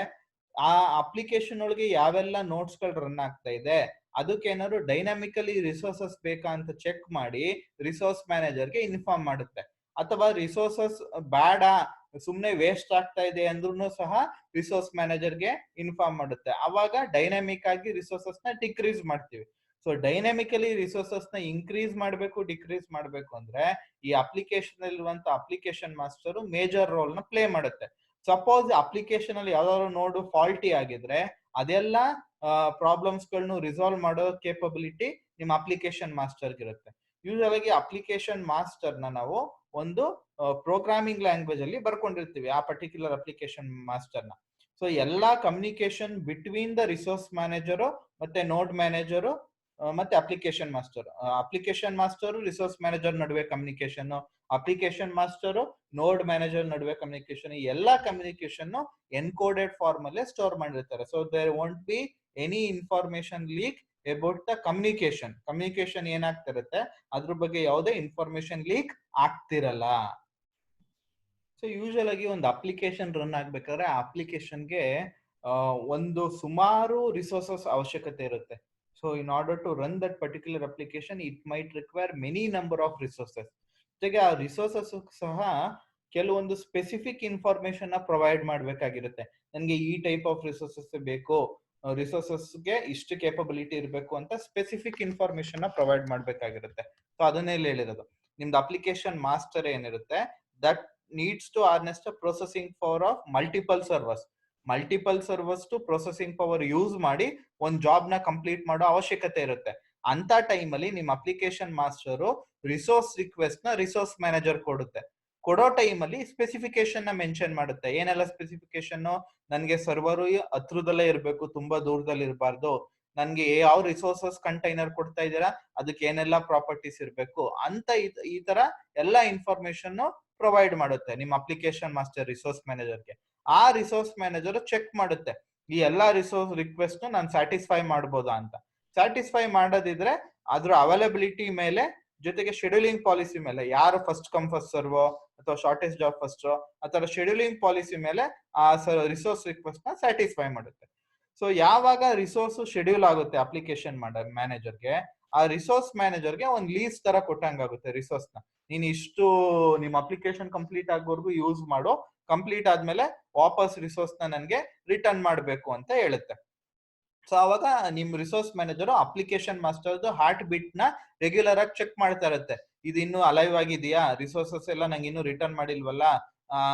ಆ ಅಪ್ಲಿಕೇಶನ್ ಒಳಗೆ ಯಾವೆಲ್ಲ ನೋಟ್ಸ್ ಗಳು ರನ್ ಆಗ್ತಾ ಇದೆ ಅದಕ್ಕೆ ಏನಾದ್ರು ಡೈನಾಮಿಕಲಿ ರಿಸೋರ್ಸಸ್ ಬೇಕಾ ಅಂತ ಚೆಕ್ ಮಾಡಿ ರಿಸೋರ್ಸ್ ಮ್ಯಾನೇಜರ್ಗೆ ಇನ್ಫಾರ್ಮ್ ಮಾಡುತ್ತೆ. ಅಥವಾ ರಿಸೋರ್ಸಸ್ ಬೇಡ ಸುಮ್ನೆ ವೇಸ್ಟ್ ಆಗ್ತಾ ಇದೆ ಅಂದ್ರೂ ಸಹ ರಿಸೋರ್ಸ್ ಮ್ಯಾನೇಜರ್ಗೆ ಇನ್ಫಾರ್ಮ್ ಮಾಡುತ್ತೆ. ಅವಾಗ ಡೈನಾಮಿಕ್ ಆಗಿ ರಿಸೋರ್ಸಸ್ ನ ಡಿಕ್ರೀಸ್ ಮಾಡ್ತೀವಿ. ಸೊ ಡೈನಾಮಿಕಲಿ ರಿಸೋರ್ಸಸ್ ನ ಇನ್ಕ್ರೀಸ್ ಮಾಡಬೇಕು, ಡಿಕ್ರೀಸ್ ಮಾಡಬೇಕು ಅಂದ್ರೆ ಈ ಅಪ್ಲಿಕೇಶನ್ ಇರುವಂತ ಅಪ್ಲಿಕೇಶನ್ ಮಾಸ್ಟರ್ ಮೇಜರ್ ರೋಲ್ ನ ಪ್ಲೇ ಮಾಡುತ್ತೆ. ಸಪೋಸ್ ಅಪ್ಲಿಕೇಶನ್ ಅಲ್ಲಿ ಯಾವ್ದಾದ್ರು ನೋಡು ಫಾಲ್ಟಿ ಆಗಿದ್ರೆ ಅದೆಲ್ಲ ಪ್ರಾಬ್ಲಮ್ಸ್ ಗಳನ್ನು ರಿಸಾಲ್ವ್ ಮಾಡೋ ಕೇಪಬಿಲಿಟಿ ನಿಮ್ಮ ಅಪ್ಲಿಕೇಶನ್ ಮಾಸ್ಟರ್ ಇರುತ್ತೆ. ಯೂಶಲ್ ಆಗಿ ಅಪ್ಲಿಕೇಶನ್ ಮಾಸ್ಟರ್ ನ ನಾವು ಒಂದು ಪ್ರೋಗ್ರಾಮಿಂಗ್ ಲ್ಯಾಂಗ್ವೇಜ್ ಅಲ್ಲಿ ಬರ್ಕೊಂಡಿರ್ತೀವಿ ಆ ಪರ್ಟಿಕ್ಯುಲರ್ ಅಪ್ಲಿಕೇಶನ್ ಮಾಸ್ಟರ್ ನ. ಸೊ ಎಲ್ಲಾ communication between the resource manager ಮತ್ತೆ ನೋಡ್ ಮ್ಯಾನೇಜರು ಮತ್ತೆ ಅಪ್ಲಿಕೇಶನ್ ಮಾಸ್ಟರ್ ರಿಸೋರ್ಸ್ ಮ್ಯಾನೇಜರ್ ನಡುವೆ communication, application master node manager ನಡುವೆ ಕಮ್ಯುನಿಕೇಶನ್, ಎಲ್ಲಾ ಕಮ್ಯುನಿಕೇಶನ್ ಎನ್ಕೋಡೆಡ್ ಫಾರ್ಮ್ ಅಲ್ಲೇ ಸ್ಟೋರ್ ಮಾಡಿರ್ತಾರೆ. So there won't be any information leak about the communication ಏನಾಗ್ತಿರುತ್ತೆ ಅದ್ರ ಬಗ್ಗೆ ಯಾವುದೇ ಇನ್ಫಾರ್ಮೇಶನ್ ಲೀಕ್ ಆಗ್ತಿರಲ್ಲ. ಸೊ ಯೂಶಲ್ ಆಗಿ ಒಂದು ಅಪ್ಲಿಕೇಶನ್ ರನ್ ಆಗ್ಬೇಕಾದ್ರೆ ಆ ಅಪ್ಲಿಕೇಶನ್ಗೆ ಒಂದು ಸುಮಾರು ರಿಸೋರ್ಸಸ್ ಅವಶ್ಯಕತೆ ಇರುತ್ತೆ. So in order to run that particular application it might require many number of resources. ಜೊತೆಗೆ ಆ ರಿಸೋರ್ಸಸ್ ಸಹ ಕೆಲವೊಂದು ಸ್ಪೆಸಿಫಿಕ್ ಇನ್ಫಾರ್ಮೇಶನ್ ನ ಪ್ರೊವೈಡ್ ಮಾಡ್ಬೇಕಾಗಿರುತ್ತೆ. ನನ್ಗೆ ಈ ಟೈಪ್ ಆಫ್ ರಿಸೋರ್ಸಸ್ ಬೇಕು, ರಿಸೋರ್ಸಸ್ಗೆ ಇಷ್ಟು ಕೇಪಬಿಲಿಟಿ ಇರಬೇಕು ಅಂತ ಸ್ಪೆಸಿಫಿಕ್ ಇನ್ಫಾರ್ಮೇಶನ್ ನ ಪ್ರೊವೈಡ್ ಮಾಡ್ಬೇಕಾಗಿರುತ್ತೆ. ಸೊ ಅದನ್ನೇ ಹೇಳಿರೋದು ನಿಮ್ದು ಅಪ್ಲಿಕೇಶನ್ ಮಾಸ್ಟರ್ ಏನಿರುತ್ತೆ that needs to harness the processing power of multiple servers to processing power use ಮಾಡಿ ಒಂದ್ ಜಾಬ್ ನ ಕಂಪ್ಲೀಟ್ ಮಾಡೋ ಅವಶ್ಯಕತೆ ಇರುತ್ತೆ. ಅಂತ ಟೈಮ್ ಅಲ್ಲಿ ನಿಮ್ ಅಪ್ಲಿಕೇಶನ್ ಮಾಸ್ಟರ್ ರಿಸೋರ್ಸ್ ರಿಕ್ವೆಸ್ಟ್ ನ ರಿಸೋರ್ಸ್ ಮ್ಯಾನೇಜರ್ ಕೊಡೋ ಟೈಮ್ ಅಲ್ಲಿ ಸ್ಪೆಸಿಫಿಕೇಶನ್ ನ ಮೆನ್ಷನ್ ಮಾಡುತ್ತೆ. ಏನೆಲ್ಲ ಸ್ಪೆಸಿಫಿಕೇಶನ್, ನನ್ಗೆ ಸರ್ವರ್ ಹತ್ರದಲ್ಲೇ ಇರಬೇಕು, ತುಂಬಾ ದೂರದಲ್ಲಿ ಇರಬಾರ್ದು, ನನ್ಗೆ ಯಾವ ರಿಸೋರ್ಸಸ್ ಕಂಟೈನರ್ ಕೊಡ್ತಾ ಇದ್ದೀರಾ, ಅದಕ್ಕೆ ಏನೆಲ್ಲ ಪ್ರಾಪರ್ಟೀಸ್ ಇರಬೇಕು ಅಂತ ಈ ತರ ಎಲ್ಲ ಇನ್ಫಾರ್ಮೇಶನ್ ಪ್ರೊವೈಡ್ ಮಾಡುತ್ತೆ ನಿಮ್ಮ ಅಪ್ಲಿಕೇಶನ್ ಮಾಸ್ಟರ್ ರಿಸೋರ್ಸ್ ಮ್ಯಾನೇಜರ್ಗೆ. ಆ ರಿಸೋರ್ಸ್ ಮ್ಯಾನೇಜರ್ ಚೆಕ್ ಮಾಡುತ್ತೆ ಈ ಎಲ್ಲಾ ರಿಸೋರ್ಸ್ ರಿಕ್ವೆಸ್ಟ್ ನಾನು ಸ್ಯಾಟಿಸ್ಫೈ ಮಾಡ್ಬೋದಾ ಅಂತ. ಸ್ಯಾಟಿಸ್ಫೈ ಮಾಡೋದಿದ್ರೆ ಅದ್ರ ಅವೈಲಬಿಲಿಟಿ ಮೇಲೆ ಜೊತೆಗೆ ಶೆಡ್ಯೂಲಿಂಗ್ ಪಾಲಿಸಿ ಮೇಲೆ, ಯಾರು ಫಸ್ಟ್ ಕಮ್ ಫಸ್ಟ್ ಸರ್ವೋ ಅಥವಾ ಶಾರ್ಟೆಸ್ಟ್ ಜಾಬ್ ಫಸ್ಟ್ ಅಥವಾ ಶೆಡ್ಯೂಲಿಂಗ್ ಪಾಲಿಸಿ ಮೇಲೆ ಆ ರಿಸೋರ್ಸ್ ರಿಕ್ವೆಸ್ಟ್ ನ ಸ್ಯಾಟಿಸ್ಫೈ ಮಾಡುತ್ತೆ. ಸೊ ಯಾವಾಗ ರಿಸೋರ್ಸ್ ಶೆಡ್ಯೂಲ್ ಆಗುತ್ತೆ ಅಪ್ಲಿಕೇಶನ್ ಮ್ಯಾನೇಜರ್ಗೆ, ಆ ರಿಸೋರ್ಸ್ ಮ್ಯಾನೇಜರ್ಗೆ ಒಂದು ಲೀಸ್ ತರ ಕೊಟ್ಟಂಗಾಗುತ್ತೆ ರಿಸೋರ್ಸ್ ನ. ನೀನ್ ಇಷ್ಟು ನಿಮ್ ಅಪ್ಲಿಕೇಶನ್ ಕಂಪ್ಲೀಟ್ ಆಗೋವರೆಗೂ ಯೂಸ್ ಮಾಡೋ, ಕಂಪ್ಲೀಟ್ ಆದ್ಮೇಲೆ ವಾಪಸ್ ರಿಸೋರ್ಸ್ ನ ನನ್ಗೆ ರಿಟರ್ನ್ ಮಾಡ್ಬೇಕು ಅಂತ ಹೇಳುತ್ತೆ. ಸೊ ಅವಾಗ ನಿಮ್ resource manager application master heart beat ನ ರೆಗ್ಯುಲರ್ ಆಗಿ ಚೆಕ್ ಮಾಡ್ತಾ ಇರುತ್ತೆ. ಇದು ಇನ್ನು ಅಲೈವ್ ಆಗಿದೆಯಾ, ರಿಸೋರ್ಸಸ್ ಎಲ್ಲ ನಂಗೆ ಇನ್ನೂ ರಿಟರ್ನ್ ಮಾಡಿಲ್ವಲ್ಲ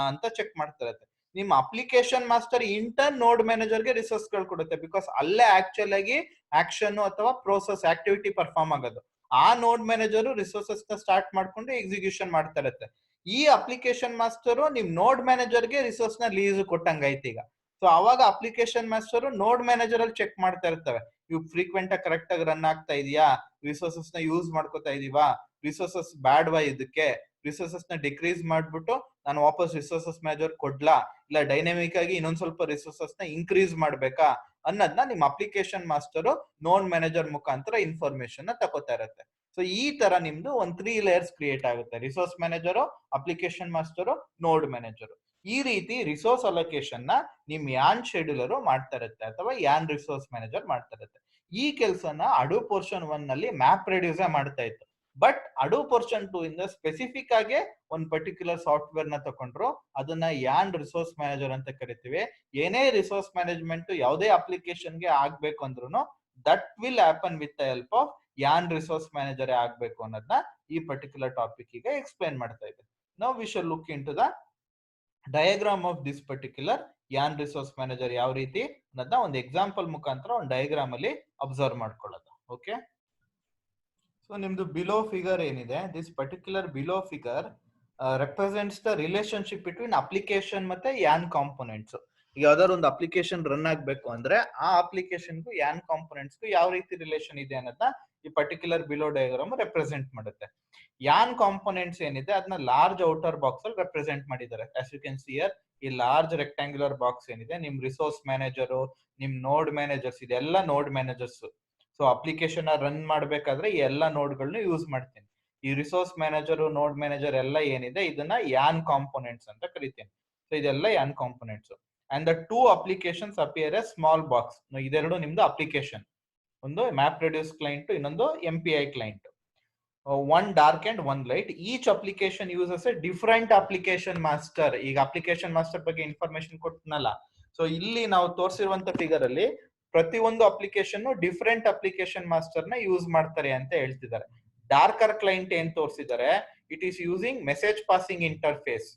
ಅಂತ ಚೆಕ್ ಮಾಡ್ತಾ ಇರುತ್ತೆ. ನಿಮ್ ಅಪ್ಲಿಕೇಶನ್ ಮಾಸ್ಟರ್ ಇಂಟರ್ನ್ ನೋಡ್ ಮ್ಯಾನೇಜರ್ಗೆ ರಿಸೋರ್ಸ್ ಗಳು ಕೊಡುತ್ತೆ. ಬಿಕಾಸ್ ಅಲ್ಲೇ ಆಕ್ಚುಲ್ ಆಗಿ ಆಕ್ಷನ್ ಅಥವಾ ಪ್ರೋಸೆಸ್ ಆಕ್ಟಿವಿಟಿ ಪರ್ಫಾರ್ಮ್ ಆಗೋದು. ಆ ನೋಡ್ ಮ್ಯಾನೇಜರ್ ರಿಸೋರ್ಸಸ್ ನ ಸ್ಟಾರ್ಟ್ ಮಾಡ್ಕೊಂಡು ಎಕ್ಸಿಕ್ಯೂಷನ್ ಮಾಡ್ತಾ ಇರುತ್ತೆ. ಈ ಅಪ್ಲಿಕೇಶನ್ ಮಾಸ್ಟರ್ ನಿಮ್ ನೋಡ್ ಮ್ಯಾನೇಜರ್ಗೆ ರಿಸೋರ್ಸ್ ನ ಲೀಸ್ ಕೊಟ್ಟಂಗೈತಿ ಈಗ. ಸೊ ಅವಾಗ ಅಪ್ಲಿಕೇಶನ್ ಮಾಸ್ಟರ್ ನೋಡ್ ಮ್ಯಾನೇಜರ್ ಅಲ್ಲಿ ಚೆಕ್ ಮಾಡ್ತಾ ಇರ್ತವೆ, ಇವು ಫ್ರೀಕ್ವೆಂಟ್ ಆಗಿ ಕರೆಕ್ಟ್ ಆಗಿ ರನ್ ಆಗ್ತಾ ಇದೆಯಾ, ರಿಸೋರ್ಸಸ್ ನ ಯೂಸ್ ಮಾಡ್ಕೋತಾ ಇದೀವಾ, ರಿಸೋರ್ಸಸ್ ಬ್ಯಾಡ್ವಾ, ಇದಕ್ಕೆ ರಿಸೋರ್ಸಸ್ ನ ಡಿಕ್ರೀಸ್ ಮಾಡ್ಬಿಟ್ಟು ನಾನು ವಾಪಸ್ ರಿಸೋರ್ಸಸ್ ಮ್ಯಾನೇಜರ್ ಕೊಡ್ಲಾ, ಇಲ್ಲ ಡೈನಾಮಿಕ್ ಆಗಿ ಇನ್ನೊಂದ್ ಸ್ವಲ್ಪ ರಿಸೋರ್ಸಸ್ ನ ಇನ್ಕ್ರೀಸ್ ಮಾಡ್ಬೇಕಾ ಅನ್ನೋದನ್ನ ನಿಮ್ ಅಪ್ಲಿಕೇಶನ್ ಮಾಸ್ಟರ್ ನೋಡ್ ಮ್ಯಾನೇಜರ್ ಮುಖಾಂತರ ಇನ್ಫಾರ್ಮೇಶನ್ ನ ತಗೋತಾ ಇರುತ್ತೆ. ಸೊ ಈ ತರ ನಿಮ್ದು ಒಂದ್ 3 ಲೇಯರ್ಸ್ ಕ್ರಿಯೇಟ್ ಆಗುತ್ತೆ: resource manager, application master, node manager. ಈ ರೀತಿ ರಿಸೋರ್ಸ್ ಅಲೋಕೇಶನ್ ನ ನಿಮ್ ಯಾನ್ ಶೆಡ್ಯೂಲರ್ ಮಾಡ್ತಾ ಇರುತ್ತೆ ಅಥವಾ ಯಾನ್ ರಿಸೋರ್ಸ್ ಮ್ಯಾನೇಜರ್ ಮಾಡ್ತಾ ಇರುತ್ತೆ. ಈ ಕೆಲಸನ ಹಡೂಪ್ ವರ್ಷನ್ 1 ನಲ್ಲಿ ಮ್ಯಾಪ್ ರೆಡ್ಯೂಸ್ ಮಾಡ್ತಾ ಇತ್ತು. ಬಟ್ ಹಡೂಪ್ ವರ್ಷನ್ 2 ಇಂದ ಸ್ಪೆಸಿಫಿಕ್ ಆಗಿ ಒಂದ್ ಪರ್ಟಿಕ್ಯುಲರ್ ಸಾಫ್ಟ್ವೇರ್ ನ ತಗೊಂಡ್ರು, ಅದನ್ನ ಯಾನ್ ರಿಸೋರ್ಸ್ ಮ್ಯಾನೇಜರ್ ಅಂತ ಕರಿತೀವಿ. ಏನೇ ರಿಸೋರ್ಸ್ ಮ್ಯಾನೇಜ್ಮೆಂಟ್ ಯಾವುದೇ ಅಪ್ಲಿಕೇಶನ್ ಗೆ ಆಗ್ಬೇಕು ಅಂದ್ರೂ that will happen with the help of YARN resource manager ಆಗ್ಬೇಕು ಅನ್ನೋದನ್ನ ಈ ಪರ್ಟಿಕ್ಯುಲರ್ ಟಾಪಿಕ್ ಈಗ ಎಕ್ಸ್ಪ್ಲೈನ್ ಮಾಡ್ತಾ ಇದೆ. Now we shall look in to the diagram of this particular YARN resource manager ಯಾವ ರೀತಿ ಅನ್ನೋದನ್ನ ಒಂದು ಎಕ್ಸಾಂಪಲ್ ಮುಖಾಂತರ ಒಂದು ಡಯಾಗ್ರಾಮ್ ಅಲ್ಲಿ ಅಬ್ಸರ್ವ್ ಮಾಡ್ಕೊಳ್ಳೋದು. ಓಕೆ, ಸೊ ನಿಮ್ದು ಬಿಲೋ ಫಿಗರ್ ಏನಿದೆ, this particular below figure represents the relationship between application ಮತ್ತೆ ಯಾನ್ ಕಾಂಪೊನೆಂಟ್ಸ್. ಯಾವ್ದಾದ್ರು ಒಂದು ಅಪ್ಲಿಕೇಶನ್ ರನ್ ಆಗ್ಬೇಕು ಅಂದ್ರೆ ಆ ಅಪ್ಲಿಕೇಶನ್ಗೂ ಯಾನ್ ಕಾಂಪೊನೆಂಟ್ಸ್ಗೂ ಯಾವ ರೀತಿ ರಿಲೇಶನ್ ಇದೆ ಅನ್ನೋದನ್ನ ಈ ಪರ್ಟಿಕ್ಯುಲರ್ ಬಿಲೋ ಡಯಾಗ್ರಾಮ್ ರೆಪ್ರೆಸೆಂಟ್ ಮಾಡುತ್ತೆ. ಯಾನ್ ಕಾಂಪೊನೆಂಟ್ಸ್ ಏನಿದೆ ಅದನ್ನ ಲಾರ್ಜ್ ಔಟರ್ ಬಾಕ್ಸ್ ಅಲ್ಲಿ ರೆಪ್ರೆಸೆಂಟ್ ಮಾಡಿದ್ದಾರೆ. As you can see here, ಈ ಲಾರ್ಜ್ ರೆಕ್ಟಾಂಗ್ಯುಲರ್ ಬಾಕ್ಸ್ ಏನಿದೆ ನಿಮ್ ರಿಸೋರ್ಸ್ ಮ್ಯಾನೇಜರ್, ನಿಮ್ ನೋಡ್ ಮ್ಯಾನೇಜರ್ಸ್, ಇದೆಲ್ಲ ನೋಡ್ ಮ್ಯಾನೇಜರ್ಸ್. ಸೊ ಅಪ್ಲಿಕೇಶನ್ ರನ್ ಮಾಡ್ಬೇಕಾದ್ರೆ ಈ ಎಲ್ಲಾ ನೋಡ್ಗಳನ್ನ ಯೂಸ್ ಮಾಡ್ತೀನಿ. ಈ ರಿಸೋರ್ಸ್ ಮ್ಯಾನೇಜರ್, ನೋಡ್ ಮ್ಯಾನೇಜರ್ ಎಲ್ಲ ಏನಿದೆ ಇದನ್ನ ಯಾನ್ ಕಾಂಪೊನೆಂಟ್ಸ್ ಅಂತ ಕರಿತೀನಿ. ಸೊ ಇದೆಲ್ಲ ಯಾನ್ components. And the two applications appear A small box. ಇದೆರಡು ನಿಮ್ದು ಅಪ್ಲಿಕೇಶನ್, ಒಂದು ಮ್ಯಾಪ್ ರೆಡ್ಯೂಸ್ ಕ್ಲೈಂಟ್, ಇನ್ನೊಂದು MPI client. one dark and one light. Each application uses a different application master. ಈಗ ಅಪ್ಲಿಕೇಶನ್ ಮಾಸ್ಟರ್ ಬಗ್ಗೆ ಇನ್ಫಾರ್ಮೇಶನ್ ಕೊಟ್ಟನಲ್ಲ, so ಇಲ್ಲಿ ನಾವು ತೋರಿಸಿರುವಂತ ಫಿಗರ್ ಅಲ್ಲಿ ಪ್ರತಿಯೊಂದು ಅಪ್ಲಿಕೇಶನ್ ಡಿಫರೆಂಟ್ ಅಪ್ಲಿಕೇಶನ್ ಮಾಸ್ಟರ್ ನ ಯೂಸ್ ಮಾಡ್ತಾರೆ ಅಂತ ಹೇಳ್ತಿದ್ದಾರೆ. ಡಾರ್ಕರ್ ಕ್ಲೈಂಟ್ ಏನ್ ತೋರಿಸಿದ್ದಾರೆ, it is using message passing interface.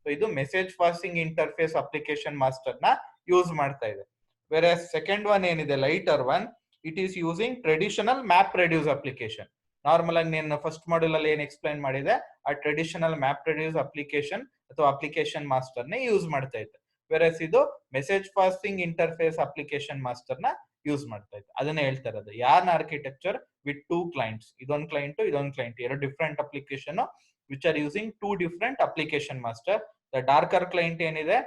So ಇದು message passing interface application master ನ ಯೂಸ್ ಮಾಡ್ತಾ ಇದೆ. ಬೇರೆ ಸೆಕೆಂಡ್ ಒನ್ ಏನಿದೆ, lighter one, it is using traditional map reduce application. Normal ಆಗಿ నేను ಫಸ್ಟ್ ಮಾಡ್ಯೂಲ್ ಅಲ್ಲಿ ಏನ್ ಎಕ್ಸ್ಪ್ಲೈನ್ ಮಾಡಿದೆ, ಆ ಟ್ರೆಡಿಷನಲ್ ಮ್ಯಾಪ್ ರೆಡ್ಯೂಸ್ ಅಪ್ಲಿಕೇಶನ್ ಅಥವಾ ಅಪ್ಲಿಕೇಶನ್ ಮಾಸ್ಟರ್ ನ ಯೂಸ್ ಮಾಡ್ತಾ ಇತ್ತು. ವೆರಸ್ ಇದು message passing interface application master ನ ಯೂಸ್ ಮಾಡ್ತಾ ಇತ್ತು. ಅದನ್ನ ಹೇಳ್ತಾ ಇರೋದು ಯಾನ್ ಆರ್ಕಿಟೆಕ್ಚರ್ ವಿತ್ ಟೂ ಕ್ಲೈಂಟ್ಸ್. ಇದೊಂದು ಕ್ಲೈಂಟ್, ಇದೊಂದು ಕ್ಲೈಂಟ್, ಎರಡು different application which are using two different application master. The darker client ಏನಿದೆ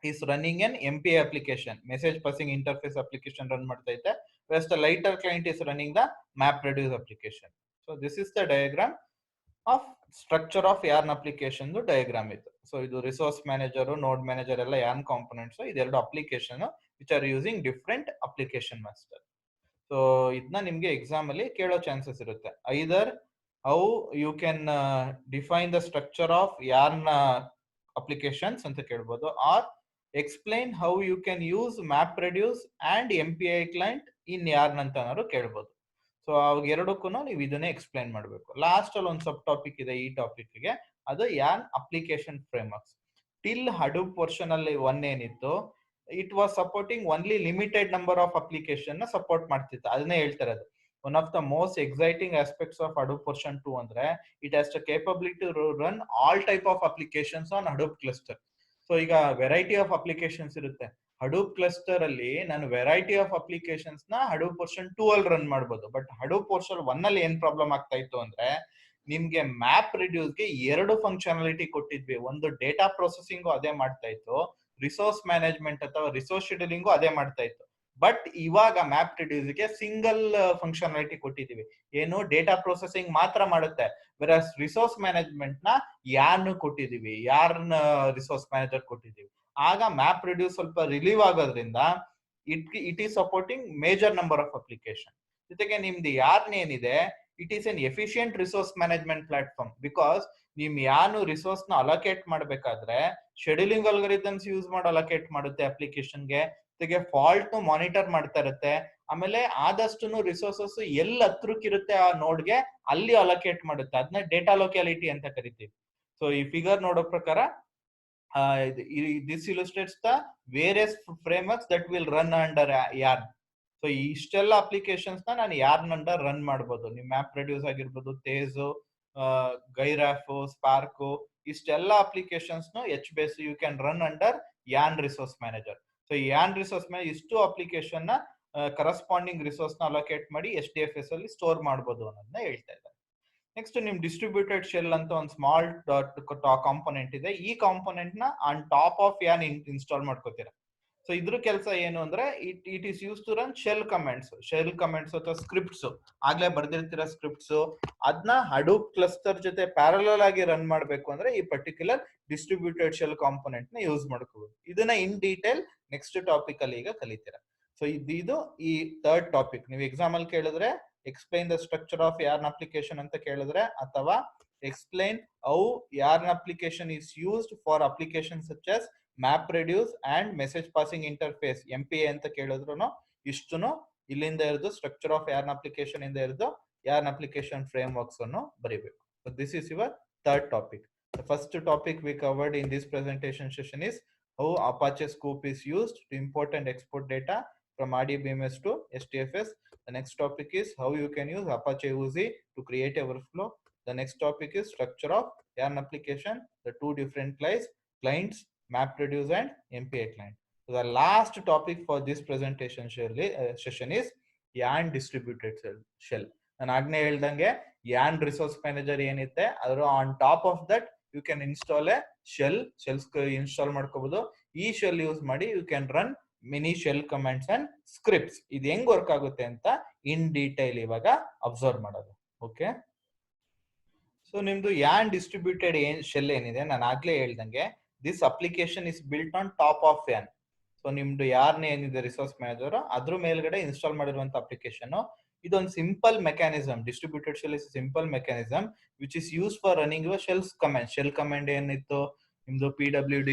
is running an MPI application, message passing interface application run ಮಾಡ್ತಾ ಐತೆ. whereas the lighter client is running the map reduce application. So this is the diagram of structure of yarn application diagram ಇದು. So ಇದು resource manager, node manager ಎಲ್ಲ yarn components, ಇದೆರಡು application which are using different application master. So ಇದನ್ನ ನಿಮ್ಗೆ exam ಅಲ್ಲಿ ಕೇಳೋ chances ಇರುತ್ತೆ. Either how you can define the structure of yarn applications ಅಂತ ಕೇಳ್ಬೋದು, or explain how you can use map reduce and MPI client in yarn ಅಂತ ಏನಾದ್ರು ಕೇಳ್ಬೋದು. ಸೊ ಅವಾಗ ಎರಡಕ್ಕೂ ನೀವು ಇದನ್ನೇ ಎಕ್ಸ್ಪ್ಲೈನ್ ಮಾಡಬೇಕು. ಲಾಸ್ಟ್ ಅಲ್ಲಿ ಒಂದು ಸಬ್ ಟಾಪಿಕ್ ಇದೆ ಈ ಟಾಪಿಕ್ ಗೆ, ಅದು YARN application frameworks. Till Hadoop version ಅಲ್ಲಿ ಒನ್ ಏನಿತ್ತು, it was supporting only limited number of application ನ ಸಪೋರ್ಟ್ ಮಾಡ್ತಿತ್ತು. ಅದನ್ನೇ ಹೇಳ್ತಾ ಇರೋದು one of the most exciting aspects of Hadoop version 2 ಅಂದ್ರೆ it has the capability to run all type of applications on Hadoop cluster. So ಈಗ variety of applications ಇರುತ್ತೆ. Hadoop cluster ಅಲ್ಲಿ ನಾನು ವೆರೈಟಿ ಆಫ್ ಅಪ್ಲಿಕೇಶನ್ಸ್ ನ Hadoop version 2 ಅಲ್ಲಿ run ಮಾಡಬಹುದು. But Hadoop version 1 ಅಲ್ಲಿ ಏನ್ ಪ್ರಾಬ್ಲಮ್ ಆಗ್ತಾ ಇತ್ತು ಅಂದ್ರೆ ನಿಮ್ಗೆ ಮ್ಯಾಪ್ ರಿಡ್ಯೂಸ್ ಗೆ 2 ಫಂಕ್ಷನಾಲಿಟಿ ಕೊಟ್ಟಿದ್ವಿ. ಒಂದು ಡೇಟಾ ಪ್ರೊಸೆಸಿಂಗು ಅದೇ ಮಾಡ್ತಾ ಇತ್ತು, ರಿಸೋರ್ಸ್ ಮ್ಯಾನೇಜ್ಮೆಂಟ್ ಅಥವಾ ರಿಸೋರ್ಸ್ ಶೆಡ್ಯೂಲಿಂಗು ಅದೇ ಮಾಡ್ತಾ ಇತ್ತು. ಬಟ್ ಇವಾಗ ಮ್ಯಾಪ್ ರಿಡ್ಯೂಸ್ ಗೆ ಸಿಂಗಲ್ ಫಂಕ್ಷನಾಲಿಟಿ ಕೊಟ್ಟಿದೀವಿ. ಏನು ಡೇಟಾ ಪ್ರೊಸೆಸಿಂಗ್ ಮಾತ್ರ ಮಾಡುತ್ತೆ, ರಿಸೋರ್ಸ್ ಮ್ಯಾನೇಜ್ಮೆಂಟ್ ನ ಯಾರ್ನ್ ಕೊಟ್ಟಿದೀವಿ, ಯಾರ್ನ್ ರಿಸೋರ್ಸ್ ಮ್ಯಾನೇಜರ್ ಕೊಟ್ಟಿದೀವಿ. ಆಗ ಮ್ಯಾಪ್ ರಿಡ್ಯೂಸ್ ಸ್ವಲ್ಪ ರಿಲೀವ್ ಆಗೋದ್ರಿಂದ it is supporting major number of application. ಜೊತೆಗೆ ನಿಮ್ದು ಯಾರ್ನ್ ಏನಿದೆ, it is N efficient resource management platform. Because ನಿಮ್ ಯಾನು ರಿಸೋರ್ಸ್ ನ ಅಲೋಕೇಟ್ ಮಾಡ್ಬೇಕಾದ್ರೆ ಶೆಡ್ಯೂಲಿಂಗ್ ಅಲ್ಗಾರಿದಮ್ಸ್ ಯೂಸ್ ಮಾಡಿ ಅಲೋಕೇಟ್ ಮಾಡುತ್ತೆ ಅಪ್ಲಿಕೇಶನ್ಗೆ. ಜೊತೆಗೆ ಫಾಲ್ಟ್ ಮಾನಿಟರ್ ಮಾಡ್ತಾ ಇರುತ್ತೆ. ಆಮೇಲೆ ಆದಷ್ಟು ರಿಸೋರ್ಸಸ್ ಎಲ್ಲಿ ಹತ್ರಕ್ಕಿರುತ್ತೆ ಆ ನೋಡ್ಗೆ ಅಲ್ಲಿ ಅಲೋಕೇಟ್ ಮಾಡುತ್ತೆ. ಅದನ್ನ ಡೇಟಾ ಲೊಕ್ಯಾಲಿಟಿ ಅಂತ ಕರಿತೀವಿ. ಸೊ ಈ ಫಿಗರ್ ನೋಡೋ ಪ್ರಕಾರ this illustrates the various frameworks that will run under yarn. So ಇಷ್ಟೆಲ್ಲ ಅಪ್ಲಿಕೇಶನ್ಸ್ ನ ನಾನು ಯಾರ್ನ್ ಅಂಡರ್ ರನ್ ಮಾಡಬಹುದು. ನಿಮ್ ಮ್ಯಾಪ್ ರೆಡ್ಯೂಸ್ ಆಗಿರ್ಬೋದು, ತೇಜು, ಗೈರಾಫ್, ಸ್ಪಾರ್ಕ್, ಇಷ್ಟೆಲ್ಲ ಅಪ್ಲಿಕೇಶನ್ಸ್ ನ HBase you can run under YARN resource manager. So YARN resource manager ಇಷ್ಟು application ನ ಕರೆಸ್ಪಾಂಡಿಂಗ್ ರಿಸೋರ್ಸ್ ನ ಅಲೋಕೇಟ್ ಮಾಡಿ SDFS ಅಲ್ಲಿ ಸ್ಟೋರ್ ಮಾಡಬಹುದು ಅನ್ನೋದನ್ನ ಹೇಳ್ತಾ ಇದ್ದಾರೆ. ನೆಕ್ಸ್ಟ್ ನಿಮ್ ಡಿಸ್ಟ್ರಿಬ್ಯೂಟೆಡ್ ಶೆಲ್ ಅಂತ ಒಂದು ಸ್ಮಾಲ್ ಕಾಂಪೊನೆಂಟ್ ಇದೆ. ಈ ಕಾಂಪೊನೆಂಟ್ ನ on top of YARN install ಮಾಡ್ಕೋತೀರಾ. ಸೊ ಇದ್ರ ಕೆಲಸ ಏನು ಅಂದ್ರೆ it is use to run shell commands ಅಥವಾ ಸ್ಕ್ರಿಪ್ಟ್ಸ್. ಆಗ್ಲೇ ಬರ್ದಿರ್ತೀರ ಸ್ಕ್ರಿಪ್ಟ್ಸ್, ಅದನ್ನ ಹಡೂಪ್ ಕ್ಲಸ್ಟರ್ ಜೊತೆ ಪ್ಯಾರಲಲ್ ಆಗಿ ರನ್ ಮಾಡ್ಬೇಕು ಅಂದ್ರೆ ಈ ಪರ್ಟಿಕ್ಯುಲರ್ ಡಿಸ್ಟ್ರಿಬ್ಯೂಟೆಡ್ ಶೆಲ್ ಕಾಂಪೊನೆಂಟ್ ನ ಯೂಸ್ ಮಾಡ್ಕೋಬಹುದು. ಇದನ್ನ ಇನ್ ಡೀಟೇಲ್ ನೆಕ್ಸ್ಟ್ ಟಾಪಿಕ್ ಅಲ್ಲಿ ಈಗ ಕಲಿತೀರಾ. ಸೊ ಇದು ಈ ಥರ್ಡ್ ಟಾಪಿಕ್. ನೀವು ಎಕ್ಸಾಮ್ ಅಲ್ಲಿ ಕೇಳಿದ್ರೆ explain the structure of yarn application ಅಂತ ಕೇಳಿದ್ರೆ, ಅಥವಾ explain how yarn application is used for application such as map reduce and message passing interface MPA ಅಂತ ಕೇಳಿದ್ರು ಇಷ್ಟುನು ಇಲ್ಲಿಂದ ಇರೋದು ಸ್ಟ್ರಕ್ಚರ್ ಆಫ್ ಯಾರ್ನ್ ಅಪ್ಲಿಕೇಶನ್ ಇಂದ ಇರೋದು ಯಾರ್ನ್ ಅಪ್ಲಿಕೇಶನ್ ಫ್ರೇಮ್ ವರ್ಕ್ಸ್ ಅನ್ನು ಬರೀಬೇಕು. So this is your third topic. The first topic we covered in this presentation session is how Apache Scoop is used to import and export data from RDBMS to SDFS. The next topic is how you can use Apache Uzi to create a workflow. The next topic is structure of yarn application, the two different clients, MapReduce and MPA client. So the last topic for this presentation session is yarn distributed shell. ನಾನು ಆಗ್ನೇ ಹೇಳ್ದಂಗೆ yarn resource manager ಏನಿದೆ ಅದರ on top of that you can install a shells install ಮಾಡ್ಕೋಬಹುದು. ಈ shell use ಮಾಡಿ you can run mini shell commands and scripts. ಇದು ಹೆಂಗ್ work ಆಗುತ್ತೆ ಅಂತ ಇನ್ ಡೀಟೈಲ್ ಇವಾಗ ಅಬ್ಸರ್ವ್ ಮಾಡೋದು. ಓಕೆ, ಸೊ ನಿಮ್ದು ಯಾನ್ ಡಿಸ್ಟ್ರಿಬ್ಯೂಟೆಡ್ ಶೆಲ್ ಏನಿದೆ, ನಾನು ಆಗ್ಲೇ ಹೇಳ್ದಂಗೆ this application is built on top of YARN. So ನಿಮ್ದು ಯಾರ್ನ ಏನಿದೆ ರಿಸೋರ್ಸ್ ಮ್ಯಾನೇಜರ್ ಅದ್ರ ಮೇಲ್ಗಡೆ ಇನ್ಸ್ಟಾಲ್ ಮಾಡಿರುವಂತ ಅಪ್ಲಿಕೇಶನ್. ಇದೊಂದು simple mechanism. Distributed shell is simple mechanism which is use for running your shell command ಏನಿತ್ತು ನಿಮ್ದು PWD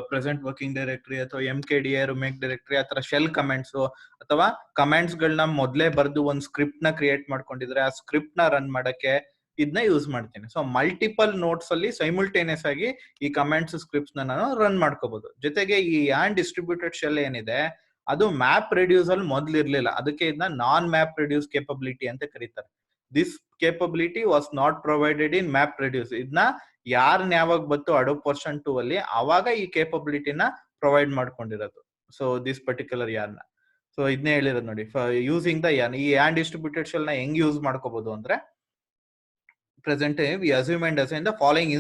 ಪ್ರೆಸೆಂಟ್ ವರ್ಕಿಂಗ್ ಡೈರೆಕ್ಟರಿ ಅಥವಾ MKDA ಮೇಕ್ ಡೈರೆಕ್ಟರಿ ಆ ತರ ಶೆಲ್ ಕಮೆಂಟ್ಸ್ ಅಥವಾ ಕಮೆಂಟ್ಸ್ ಗಳನ್ನ ಮೊದಲೇ ಬರೆದು ಒಂದು ಸ್ಕ್ರಿಪ್ಟ್ ನ ಕ್ರಿಯೇಟ್ ಮಾಡ್ಕೊಂಡಿದ್ರೆ ಆ ಸ್ಕ್ರಿಪ್ಟ್ ನ ರನ್ ಮಾಡಕ್ಕೆ ಇದನ್ನ ಯೂಸ್ ಮಾಡ್ತೀನಿ. ಸೊ ಮಲ್ಟಿಪಲ್ ನೋಟ್ಸ್ ಅಲ್ಲಿ ಸೈಮಲ್ಟೇನಿಯಸ್ ಆಗಿ ಈ ಕಮೆಂಟ್ಸ್ ಸ್ಕ್ರಿಪ್ಟ್ಸ್ ನ ನಾನು ರನ್ ಮಾಡ್ಕೋಬಹುದು. ಜೊತೆಗೆ ಈ ಯಾನ್ ಡಿಸ್ಟ್ರಿಬ್ಯೂಟೆಡ್ ಶೆಲ್ ಏನಿದೆ ಅದು ಮ್ಯಾಪ್ ರೆಡ್ಯೂಸ್ ಅಲ್ಲಿ ಮೊದ್ಲು ಇರ್ಲಿಲ್ಲ, ಅದಕ್ಕೆ ಇದನ್ನ ನಾನ್ ಮ್ಯಾಪ್ ರೆಡ್ಯೂಸ್ ಕೇಪಬಿಲಿಟಿ ಅಂತ ಕರೀತಾರೆ. This capability was not provided in map reduce. ಇದನ್ನ ಯಾರ್ನ್ ಯಾವಾಗ ಬಂತು ಅಡೋಬ್ ವರ್ಷನ್ 2 ಅಲ್ಲಿ ಅವಾಗ ಈ ಕೇಪಬಿಲಿಟಿನ ಪ್ರೊವೈಡ್ ಮಾಡ್ಕೊಂಡಿರೋದು. ಸೊ ದಿಸ್ ಪರ್ಟಿಕ್ಯುಲರ್ ಯಾರ್ನ ಸೊ ಇದನ್ನೇ ಹೇಳಿರೋದು ನೋಡಿ, ಯೂಸಿಂಗ್ ದ ಯಾನ್. ಈ ಯಾನ್ ಡಿಸ್ಟ್ರಿಬ್ಯೂಟೆಡ್ ಶೆಲ್ ನ ಹೆಂಗ್ ಯೂಸ್ ಮಾಡ್ಕೋಬಹುದು ಅಂದ್ರೆ present we assume and assign the following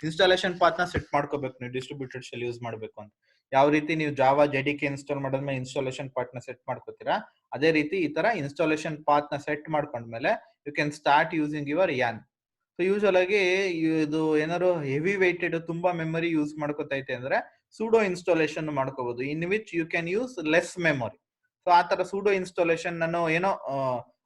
installation path ನ ಸೆಟ್ ಮಾಡ್ಕೋಬೇಕು ನೀವು ಡಿಸ್ಟ್ರಿಬ್ಯೂಟೆಡ್ ಶೆಲ್ ಯೂಸ್ ಮಾಡಬೇಕು ಅಂತ. ಯಾವ ರೀತಿ ನೀವು ಜಾವಾ JDK ಇನ್ಸ್ಟಾಲ್ ಮಾಡಿದ್ಮೇಲೆ ಇನ್ಸ್ಟಾಲೇಷನ್ ಪಾತ್ ನ ಸೆಟ್ ಮಾಡ್ಕೋತೀರಾ, ಅದೇ ರೀತಿ ಈ ತರ ಇನ್ಸ್ಟಾಲೇಷನ್ ಪಾತ್ ನ ಸೆಟ್ ಮಾಡ್ಕೊಂಡ್ಮೇಲೆ you can start using your yarn. So usually ಆಗಿ ಇದು ಏನಾದ್ರು ಹೆವಿ ವೆಯ್ಟೆಡ್ ತುಂಬಾ ಮೆಮೊರಿ ಯೂಸ್ ಮಾಡ್ಕೋತೈತೆ ಅಂದ್ರೆ ಸೂಡೋ ಇನ್ಸ್ಟಾಲೇಷನ್ ಮಾಡ್ಕೋಬಹುದು in which you can use less memory. So ಆ ತರ ಸೂಡೋ ಇನ್ಸ್ಟಾಲೇಷನ್ ನಾನು ಏನೋ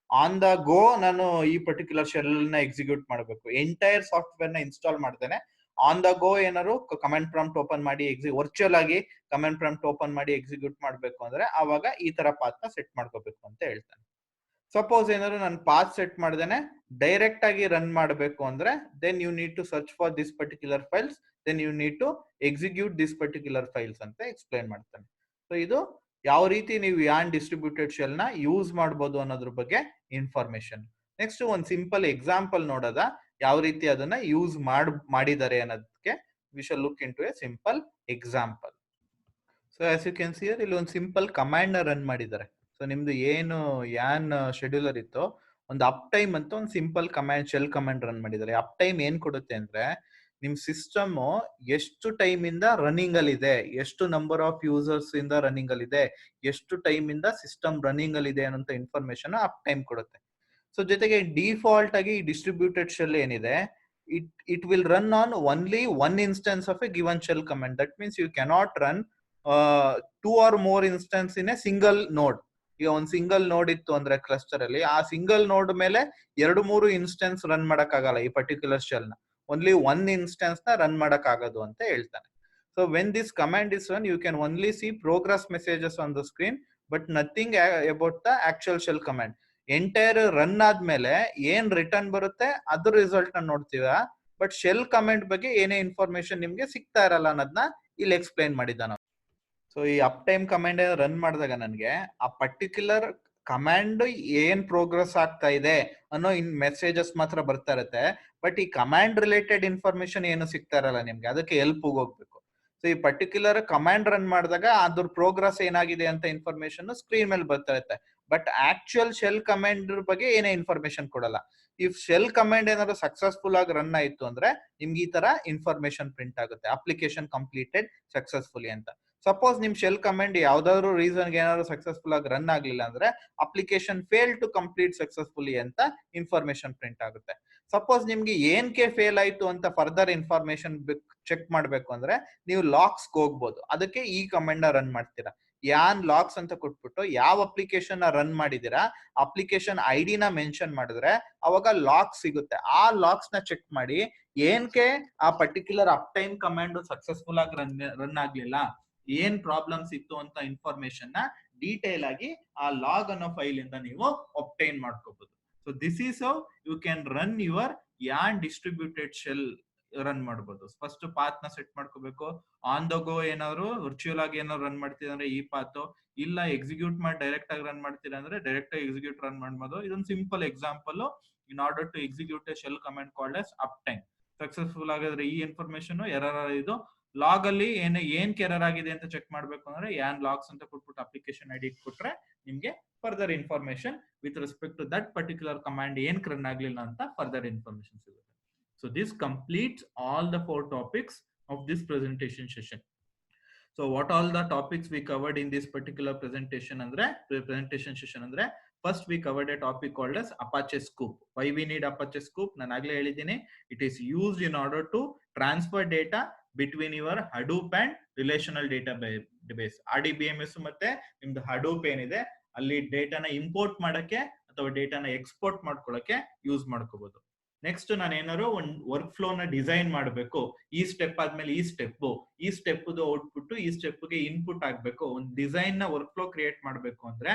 ಆನ್ ದ ಗೋ ನಾನು ಈ ಪರ್ಟಿಕ್ಯುಲರ್ ಶೆಲ್ ನ ಎಕ್ಸಿಕ್ಯೂಟ್ ಮಾಡಬೇಕು, ಎಂಟೈರ್ ಸಾಫ್ಟ್ವೇರ್ ನ ಇನ್ಸ್ಟಾಲ್ ಮಾಡ್ತೇನೆ ಆನ್ ದ ಗೋ ಏನಾದ್ರು ಕಮೆಂಟ್ ಪ್ರಾಂಪ್ಟ್ ಓಪನ್ ಮಾಡಿ ವರ್ಚುವಲ್ ಆಗಿ ಕಮೆಂಟ್ ಪ್ರಾಂಪ್ಟ್ ಓಪನ್ ಮಾಡಿ ಎಕ್ಸಿಕ್ಯೂಟ್ ಮಾಡ್ಬೇಕು ಅಂದ್ರೆ ಆವಾಗ ಈ ತರ ಪಾತ್ ನ ಸೆಟ್ ಮಾಡ್ಕೋಬೇಕು ಅಂತ ಹೇಳ್ತಾನೆ. ಸಪೋಸ್ ಏನಾದ್ರು ನಾನು ಪಾತ್ ಸೆಟ್ ಮಾಡ್ದೇನೆ ಡೈರೆಕ್ಟ್ ಆಗಿ ರನ್ ಮಾಡಬೇಕು ಅಂದ್ರೆ then you need to search for this particular files, then you need to execute this particular files ಅಂತ ಎಕ್ಸ್ಪ್ಲೈನ್ ಮಾಡ್ತಾನೆ. ಸೊ ಇದು ಯಾವ ರೀತಿ ನೀವು ಯಾನ್ ಡಿಸ್ಟ್ರಿಬ್ಯೂಟೆಡ್ ಶೆಲ್ ನ ಯೂಸ್ ಮಾಡಬಹುದು ಅನ್ನೋದ್ರ ಬಗ್ಗೆ ಇನ್ಫಾರ್ಮೇಶನ್. ನೆಕ್ಸ್ಟ್ ಒಂದು ಸಿಂಪಲ್ ಎಕ್ಸಾಂಪಲ್ ನೋಡೋದ ಯಾವ ರೀತಿ ಅದನ್ನ ಯೂಸ್ ಮಾಡಿದ್ದಾರೆ ಅನ್ನೋದಕ್ಕೆ we shall look in to a simple example. So as you can see here ಇಲ್ಲಿ ಒಂದು ಸಿಂಪಲ್ ಕಮಾಂಡ್ ರನ್ ಮಾಡಿದ್ದಾರೆ. ಸೊ ನಿಮ್ದು ಏನು ಯಾನ್ ಶೆಡ್ಯೂಲರ್ ಇತ್ತು, ಒಂದು ಅಪ್ ಟೈಮ್ ಅಂತ ಒಂದು simple command shell command run ಮಾಡಿದ್ದಾರೆ. ಅಪ್ ಟೈಮ್ ಏನ್ ಕೊಡುತ್ತೆ ಅಂದ್ರೆ ನಿಮ್ ಸಿಸ್ಟಮ್ ಎಷ್ಟು ಟೈಮ್ ಇಂದ ರನ್ನಿಂಗ್ ಅಲ್ಲಿ ಇದೆ, ಎಷ್ಟು ನಂಬರ್ ಆಫ್ ಯೂಸರ್ಸ್ ಇಂದ ರನ್ನಿಂಗ್ ಅಲ್ಲಿ ಇದೆ, ಎಷ್ಟು ಟೈಮ್ ಇಂದ ಸಿಸ್ಟಮ್ ರನ್ನಿಂಗ್ ಅಲ್ಲಿ ಇದೆ ಅನ್ನೋ ಇನ್ಫಾರ್ಮೇಶನ್ ಅಪ್ ಟೈಮ್ ಕೊಡುತ್ತೆ. ಸೊ ಜೊತೆಗೆ ಡಿಫಾಲ್ಟ್ ಆಗಿ ಡಿಸ್ಟ್ರಿಬ್ಯೂಟೆಡ್ ಶೆಲ್ ಏನಿದೆ, it will run on only one instance of a given shell command. That means you cannot run two or more instance in a single node. ಈಗ ಒಂದು single ನೋಡ್ ಇತ್ತು ಅಂದ್ರೆ cluster ಅಲ್ಲಿ, ಆ ಸಿಂಗಲ್ ನೋಡ್ ಮೇಲೆ 2-3 ಇನ್ಸ್ಟೆನ್ಸ್ ರನ್ ಮಾಡಕ್ ಆಗಲ್ಲ ಈ ಪರ್ಟಿಕ್ಯುಲರ್ ಶೆಲ್ ನ. ಓನ್ಲಿ ಒನ್ ಇನ್ಸ್ಟೆನ್ಸ್ ನ ರನ್ ಮಾಡಕ್ ಆಗೋದು ಅಂತ ಹೇಳ್ತಾನೆ. So when this command is run, you can only see progress messages on the screen, but nothing about the actual shell command. Entire run ಆದ್ಮೇಲೆ ಏನ್ ರಿಟರ್ನ್ ಬರುತ್ತೆ ಅದ್ರ ರಿಸಲ್ಟ್ ನ ನೋಡ್ತೀವ, ಬಟ್ ಶೆಲ್ ಕಮೆಂಟ್ ಬಗ್ಗೆ ಏನೇ ಇನ್ಫಾರ್ಮೇಶನ್ ನಿಮ್ಗೆ ಸಿಗ್ತಾ ಇರಲ್ಲ ಅನ್ನೋದನ್ನ ಇಲ್ಲಿ ಎಕ್ಸ್ಪ್ಲೈನ್ ಮಾಡಿದ್ದಾನ. ಸೊ ಈ ಅಪ್ ಟೈಮ್ ಕಮಾಂಡ್ ರನ್ ಮಾಡಿದಾಗ ನನಗೆ ಆ ಪರ್ಟಿಕ್ಯುಲರ್ ಕಮಾಂಡ್ ಏನ್ ಪ್ರೋಗ್ರೆಸ್ ಆಗ್ತಾ ಇದೆ ಅನ್ನೋ ಮೆಸೇಜಸ್ ಮಾತ್ರ ಬರ್ತಾ ಇರುತ್ತೆ, ಬಟ್ ಈ ಕಮಾಂಡ್ ರಿಲೇಟೆಡ್ ಇನ್ಫಾರ್ಮೇಶನ್ ಏನು ಸಿಗ್ತಾ ಇರಲ್ಲ ನಿಮ್ಗೆ. ಅದಕ್ಕೆ ಹೆಲ್ಪ್ ಹೋಗ್ಬೇಕು. ಸೊ ಈ ಪರ್ಟಿಕ್ಯುಲರ್ ಕಮಾಂಡ್ ರನ್ ಮಾಡಿದಾಗ ಅದ್ರ ಪ್ರೋಗ್ರೆಸ್ ಏನಾಗಿದೆ ಅಂತ ಇನ್ಫಾರ್ಮೇಶನ್ ಸ್ಕ್ರೀನ್ ಮೇಲೆ ಬರ್ತಾ ಇರುತ್ತೆ, ಬಟ್ ಆಕ್ಚುಯಲ್ ಶೆಲ್ ಕಮಾಂಡ್ ಬಗ್ಗೆ ಏನೇ ಇನ್ಫಾರ್ಮೇಶನ್ ಕೊಡಲ್ಲ. ಇಫ್ ಶೆಲ್ ಕಮಾಂಡ್ ಏನಾದ್ರು ಸಕ್ಸಸ್ಫುಲ್ ಆಗಿ ರನ್ ಆಯ್ತು ಅಂದ್ರೆ ನಿಮ್ಗೆ ಈ ತರ ಇನ್ಫಾರ್ಮೇಶನ್ ಪ್ರಿಂಟ್ ಆಗುತ್ತೆ, ಅಪ್ಲಿಕೇಶನ್ ಕಂಪ್ಲೀಟೆಡ್ ಸಕ್ಸಸ್ಫುಲಿ ಅಂತ. ಸಪೋಸ್ ನಿಮ್ ಶೆಲ್ ಕಮಾಂಡ್ ಯಾವ್ದಾದ್ರು ರೀಸನ್ ಏನಾದ್ರು ಸಕ್ಸಸ್ಫುಲ್ ಆಗಿ ರನ್ ಆಗ್ಲಿಲ್ಲ ಅಂದ್ರೆ application fail to complete successfully ಅಂತ ಇನ್ಫಾರ್ಮೇಶನ್ ಪ್ರಿಂಟ್ ಆಗುತ್ತೆ. ಸಪೋಸ್ ನಿಮ್ಗೆ ಏನ್ಕೆ ಫೇಲ್ ಆಯ್ತು ಅಂತ ಫರ್ದರ್ ಇನ್ಫಾರ್ಮೇಶನ್ ಚೆಕ್ ಮಾಡ್ಬೇಕು ಅಂದ್ರೆ ನೀವು ಲಾಕ್ಸ್ ಹೋಗ್ಬೋದು. ಅದಕ್ಕೆ ಈ ಕಮಾಂಡ್ ರನ್ ಮಾಡ್ತೀರಾ. ಯಾನ್ ಲಾಕ್ಸ್ ಅಂತ ಕೊಟ್ಬಿಟ್ಟು ಯಾವ ಅಪ್ಲಿಕೇಶನ್ ರನ್ ಮಾಡಿದೀರಾ ಅಪ್ಲಿಕೇಶನ್ ಐಡಿ ನ ಮೆನ್ಷನ್ ಮಾಡಿದ್ರೆ ಅವಾಗ ಲಾಕ್ ಸಿಗುತ್ತೆ. ಆ ಲಾಕ್ಸ್ ನ ಚೆಕ್ ಮಾಡಿ ಏನ್ಕೆ ಆ particular up time command successful ಆಗಿ ರನ್ ಆಗ್ಲಿಲ್ಲ, ಏನ್ ಪ್ರಾಬ್ಲಮ್ಸ್ ಇತ್ತು ಅಂತ ಇನ್ಫಾರ್ಮೇಶನ್ ನ ಡೀಟೇಲ್ ಆಗಿ ಆ ಲಾಗ್ ಅನ್ನೋ ಫೈಲ್ ಇಂದ ನೀವು ಒಬ್ಟೈನ್ ಮಾಡ್ಕೋಬಹುದು. So this is how you can run your YARN distributed shell run ಮಾಡಬಹುದು. ಫಸ್ಟ್ ಪಾತ್ ನ ಸೆಟ್ ಮಾಡ್ಕೋಬೇಕು. ಆನ್ ದ ಗೋ ಏನಾದ್ರು ವರ್ಚುವಲ್ ಆಗಿ ಏನಾದ್ರು ರನ್ ಮಾಡ್ತೀರಾ ಅಂದ್ರೆ ಈ ಪಾತ್, ಇಲ್ಲ ಎಕ್ಸಿಕ್ಯೂಟ್ ಮಾಡಿ ಡೈರೆಕ್ಟ್ ಆಗಿ ರನ್ ಮಾಡ್ತೀರಾ ಅಂದ್ರೆ ಡೈರೆಕ್ಟ್ ಆಗಿ ಎಕ್ಸಿಕ್ಯೂಟ್ ರನ್ ಮಾಡಬಹುದು. ಇದೊಂದು simple example. In order to execute a shell command called as uptime. Successful ಆಗಿದ್ರೆ ಈ ಇನ್ಫಾರ್ಮೇಶನ್ ಎರರ್ ಇದು ಲಾಗ್ ಅಲ್ಲಿ ಏನ್ ಎರರ್ ಆಗಿದೆ ಅಂತ ಚೆಕ್ ಮಾಡ್ಬೇಕು ಅಂದ್ರೆ ಯಾನ್ ಲಾಗ್ಸ್ ಅಂತ ಕೊಟ್ಬಿಟ್ಟು ಅಪ್ಲಿಕೇಶನ್ ಐಡಿ ಕೊಟ್ರೆ ನಿಮ್ಗೆ further information with respect to that particular command ಏನ್ ರನ್ ಆಗ್ಲಿಲ್ಲ ಅಂತ ಫರ್ದರ್ ಇನ್ಫಾರ್ಮೇಶನ್ ಸಿಗುತ್ತೆ. So this completes all the 4 topics of this presentation session. So what all the topics we covered in this particular presentation session andre, first we covered a topic called as Apache Scoop. Why we need Apache Scoop? ನಾನು ಆಗಲೇ ಹೇಳಿದ್ದೀನಿ, it is used in order to transfer data between your Hadoop and relational database. RDBMS ಮತ್ತೆ ನಿಮ್ದು Hadoop ಏನಿದೆ ಅಲ್ಲಿ ಡೇಟಾನ import ಮಾಡಕ್ಕೆ ಅಥವಾ ಡೇಟಾನ export ಮಾಡ್ಕೊಳ್ಳಕ್ಕೆ use ಮಾಡ್ಕೋಬಹುದು. ನೆಕ್ಸ್ಟ್ ನಾನು ಏನಾದ್ರು ಒಂದು ವರ್ಕ್ ಫ್ಲೋ ನ ಡಿಸೈನ್ ಮಾಡಬೇಕು, ಈ ಸ್ಟೆಪ್ ಆದ್ಮೇಲೆ ಈ ಸ್ಟೆಪ್ ಔಟ್ಪುಟ್ ಈ ಸ್ಟೆಪ್ ಗೆ ಇನ್ಪುಟ್ ಆಗ್ಬೇಕು, ಒಂದು ಡಿಸೈನ್ ನ ವರ್ಕ್ ಫ್ಲೋ ಕ್ರಿಯೇಟ್ ಮಾಡಬೇಕು ಅಂದ್ರೆ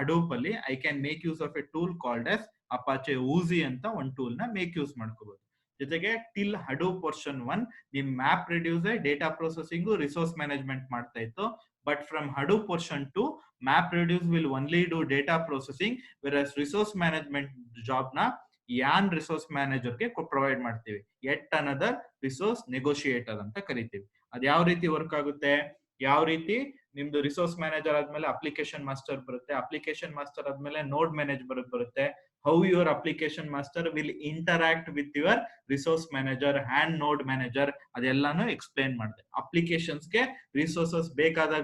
ಅಡೋಪ್ ಅಲ್ಲಿ I can make use of a tool called as Apache Oozie ಅಂತ ಒಂದು ಟೂಲ್ ನ ಮೇಕ್ ಯೂಸ್ ಮಾಡ್ಕೋಬಹುದು. ಜೊತೆಗೆ ಟಿಲ್ ಹಡೂಪ್ ವರ್ಷನ್ 1 ನಿಮ್ map reduce data processing resource management ಮಾಡ್ತಾ ಇತ್ತು. But from Hadoop version 2 map reduce will only do data processing, virus resource management job ನ ಯಾನ್ ರಿಸೋರ್ಸ್ ಮ್ಯಾನೇಜರ್ ಗೆ ಪ್ರೊವೈಡ್ ಮಾಡ್ತೀವಿ. ಎಟ್ ಅನದರ್ ರಿಸೋರ್ಸ್ ನೆಗೋಷಿಯೇಟರ್ ಅಂತ ಕರಿತೀವಿ. ಅದ್ ಯಾವ ರೀತಿ ವರ್ಕ್ ಆಗುತ್ತೆ, ಯಾವ ರೀತಿ ನಿಮ್ದು ರಿಸೋರ್ಸ್ ಮ್ಯಾನೇಜರ್ ಆದ್ಮೇಲೆ ಅಪ್ಲಿಕೇಶನ್ ಮಾಸ್ಟರ್ ಬರುತ್ತೆ, ಅಪ್ಲಿಕೇಶನ್ ಮಾಸ್ಟರ್ ಆದ್ಮೇಲೆ ನೋಡ್ ಮ್ಯಾನೇಜರ್ ಬರುತ್ತೆ, how your application master will interact with your resource manager and node manager ಅದೆಲ್ಲಾನು ಎಕ್ಸ್ಪ್ಲೈನ್ ಮಾಡಿದೆ. ಅಪ್ಲಿಕೇಶನ್ಸ್ ಗೆ ರಿಸೋರ್ಸಸ್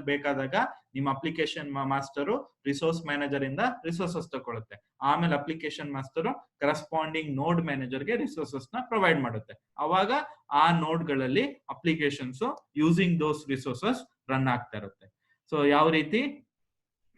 ಬೇಕಾದಾಗ ನಿಮ್ಮ ಅಪ್ಲಿಕೇಶನ್ ಮಾಸ್ಟರ್ ರಿಸೋರ್ಸ್ ಮ್ಯಾನೇಜರ್ ಇಂದ ರಿಸೋರ್ಸಸ್ ತಗೊಳುತ್ತೆ. ಆಮೇಲೆ application master corresponding node manager ಗೆ ರಿಸೋರ್ಸಸ್ ನ ಪ್ರೊವೈಡ್ ಮಾಡುತ್ತೆ. ಅವಾಗ ಆ ನೋಡ್ ಗಳಲ್ಲಿ applications using those resources run ಆಗ್ತಾ ಇರುತ್ತೆ. ಸೊ ಯಾವ ರೀತಿ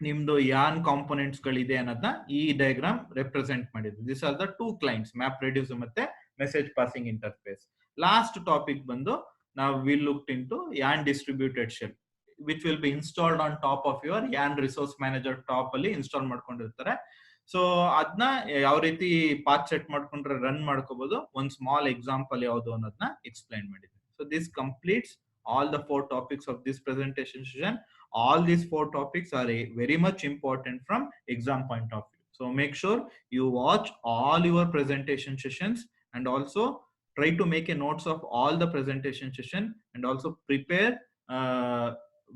ನಿಮ್ದು ಯಾನ್ ಕಾಂಪೋನೆಂಟ್ಸ್ ಗಳಿದೆ ಅನ್ನೋದನ್ನ ಈ ಡಯಾಗ್ರಾಮ್ ರೆಪ್ರೆಸೆಂಟ್ ಮಾಡಿದ್ರು. This are the 2 clients, map reduce ಮತ್ತೆ message passing interface. Last topic ಬಂದು ನಾವು will look in to yarn distributed shell which will be installed on top of your yarn resource manager top ಅಲ್ಲಿ install ಮಾಡ್ಕೊಂಡಿರ್ತಾರೆ. So ಅದನ್ನ ಯಾವ ರೀತಿ path set ಮಾಡ್ಕೊಂಡ್ರೆ run ಮಾಡ್ಕೋಬಹುದು, ಒಂದು ಸ್ಮಾಲ್ ಎಕ್ಸಾಂಪಲ್ ಯಾವುದು ಅನ್ನೋದನ್ನ ಎಕ್ಸ್ಪ್ಲೈನ್ ಮಾಡಿದ್ದೀನಿ. So this completes all the 4 topics of this presentation session. All these 4 topics are very much important from exam point of view. So make sure you watch all your presentation sessions and also try to make a notes of all the presentation session and also prepare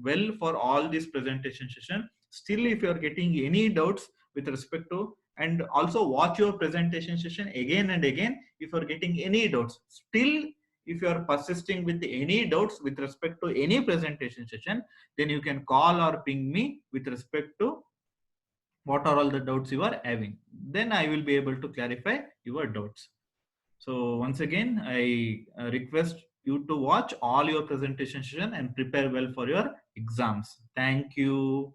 well for all this presentation session. Still, if you are getting any doubts with respect to, and also watch your presentation session again and again if you are getting any doubts. Still, if you are persisting with any doubts with respect to any presentation session, then you can call or ping me with respect to what are all the doubts you are having. Then I will be able to clarify your doubts. So once again, I request you to watch all your presentation session and prepare well for your exams. Thank you.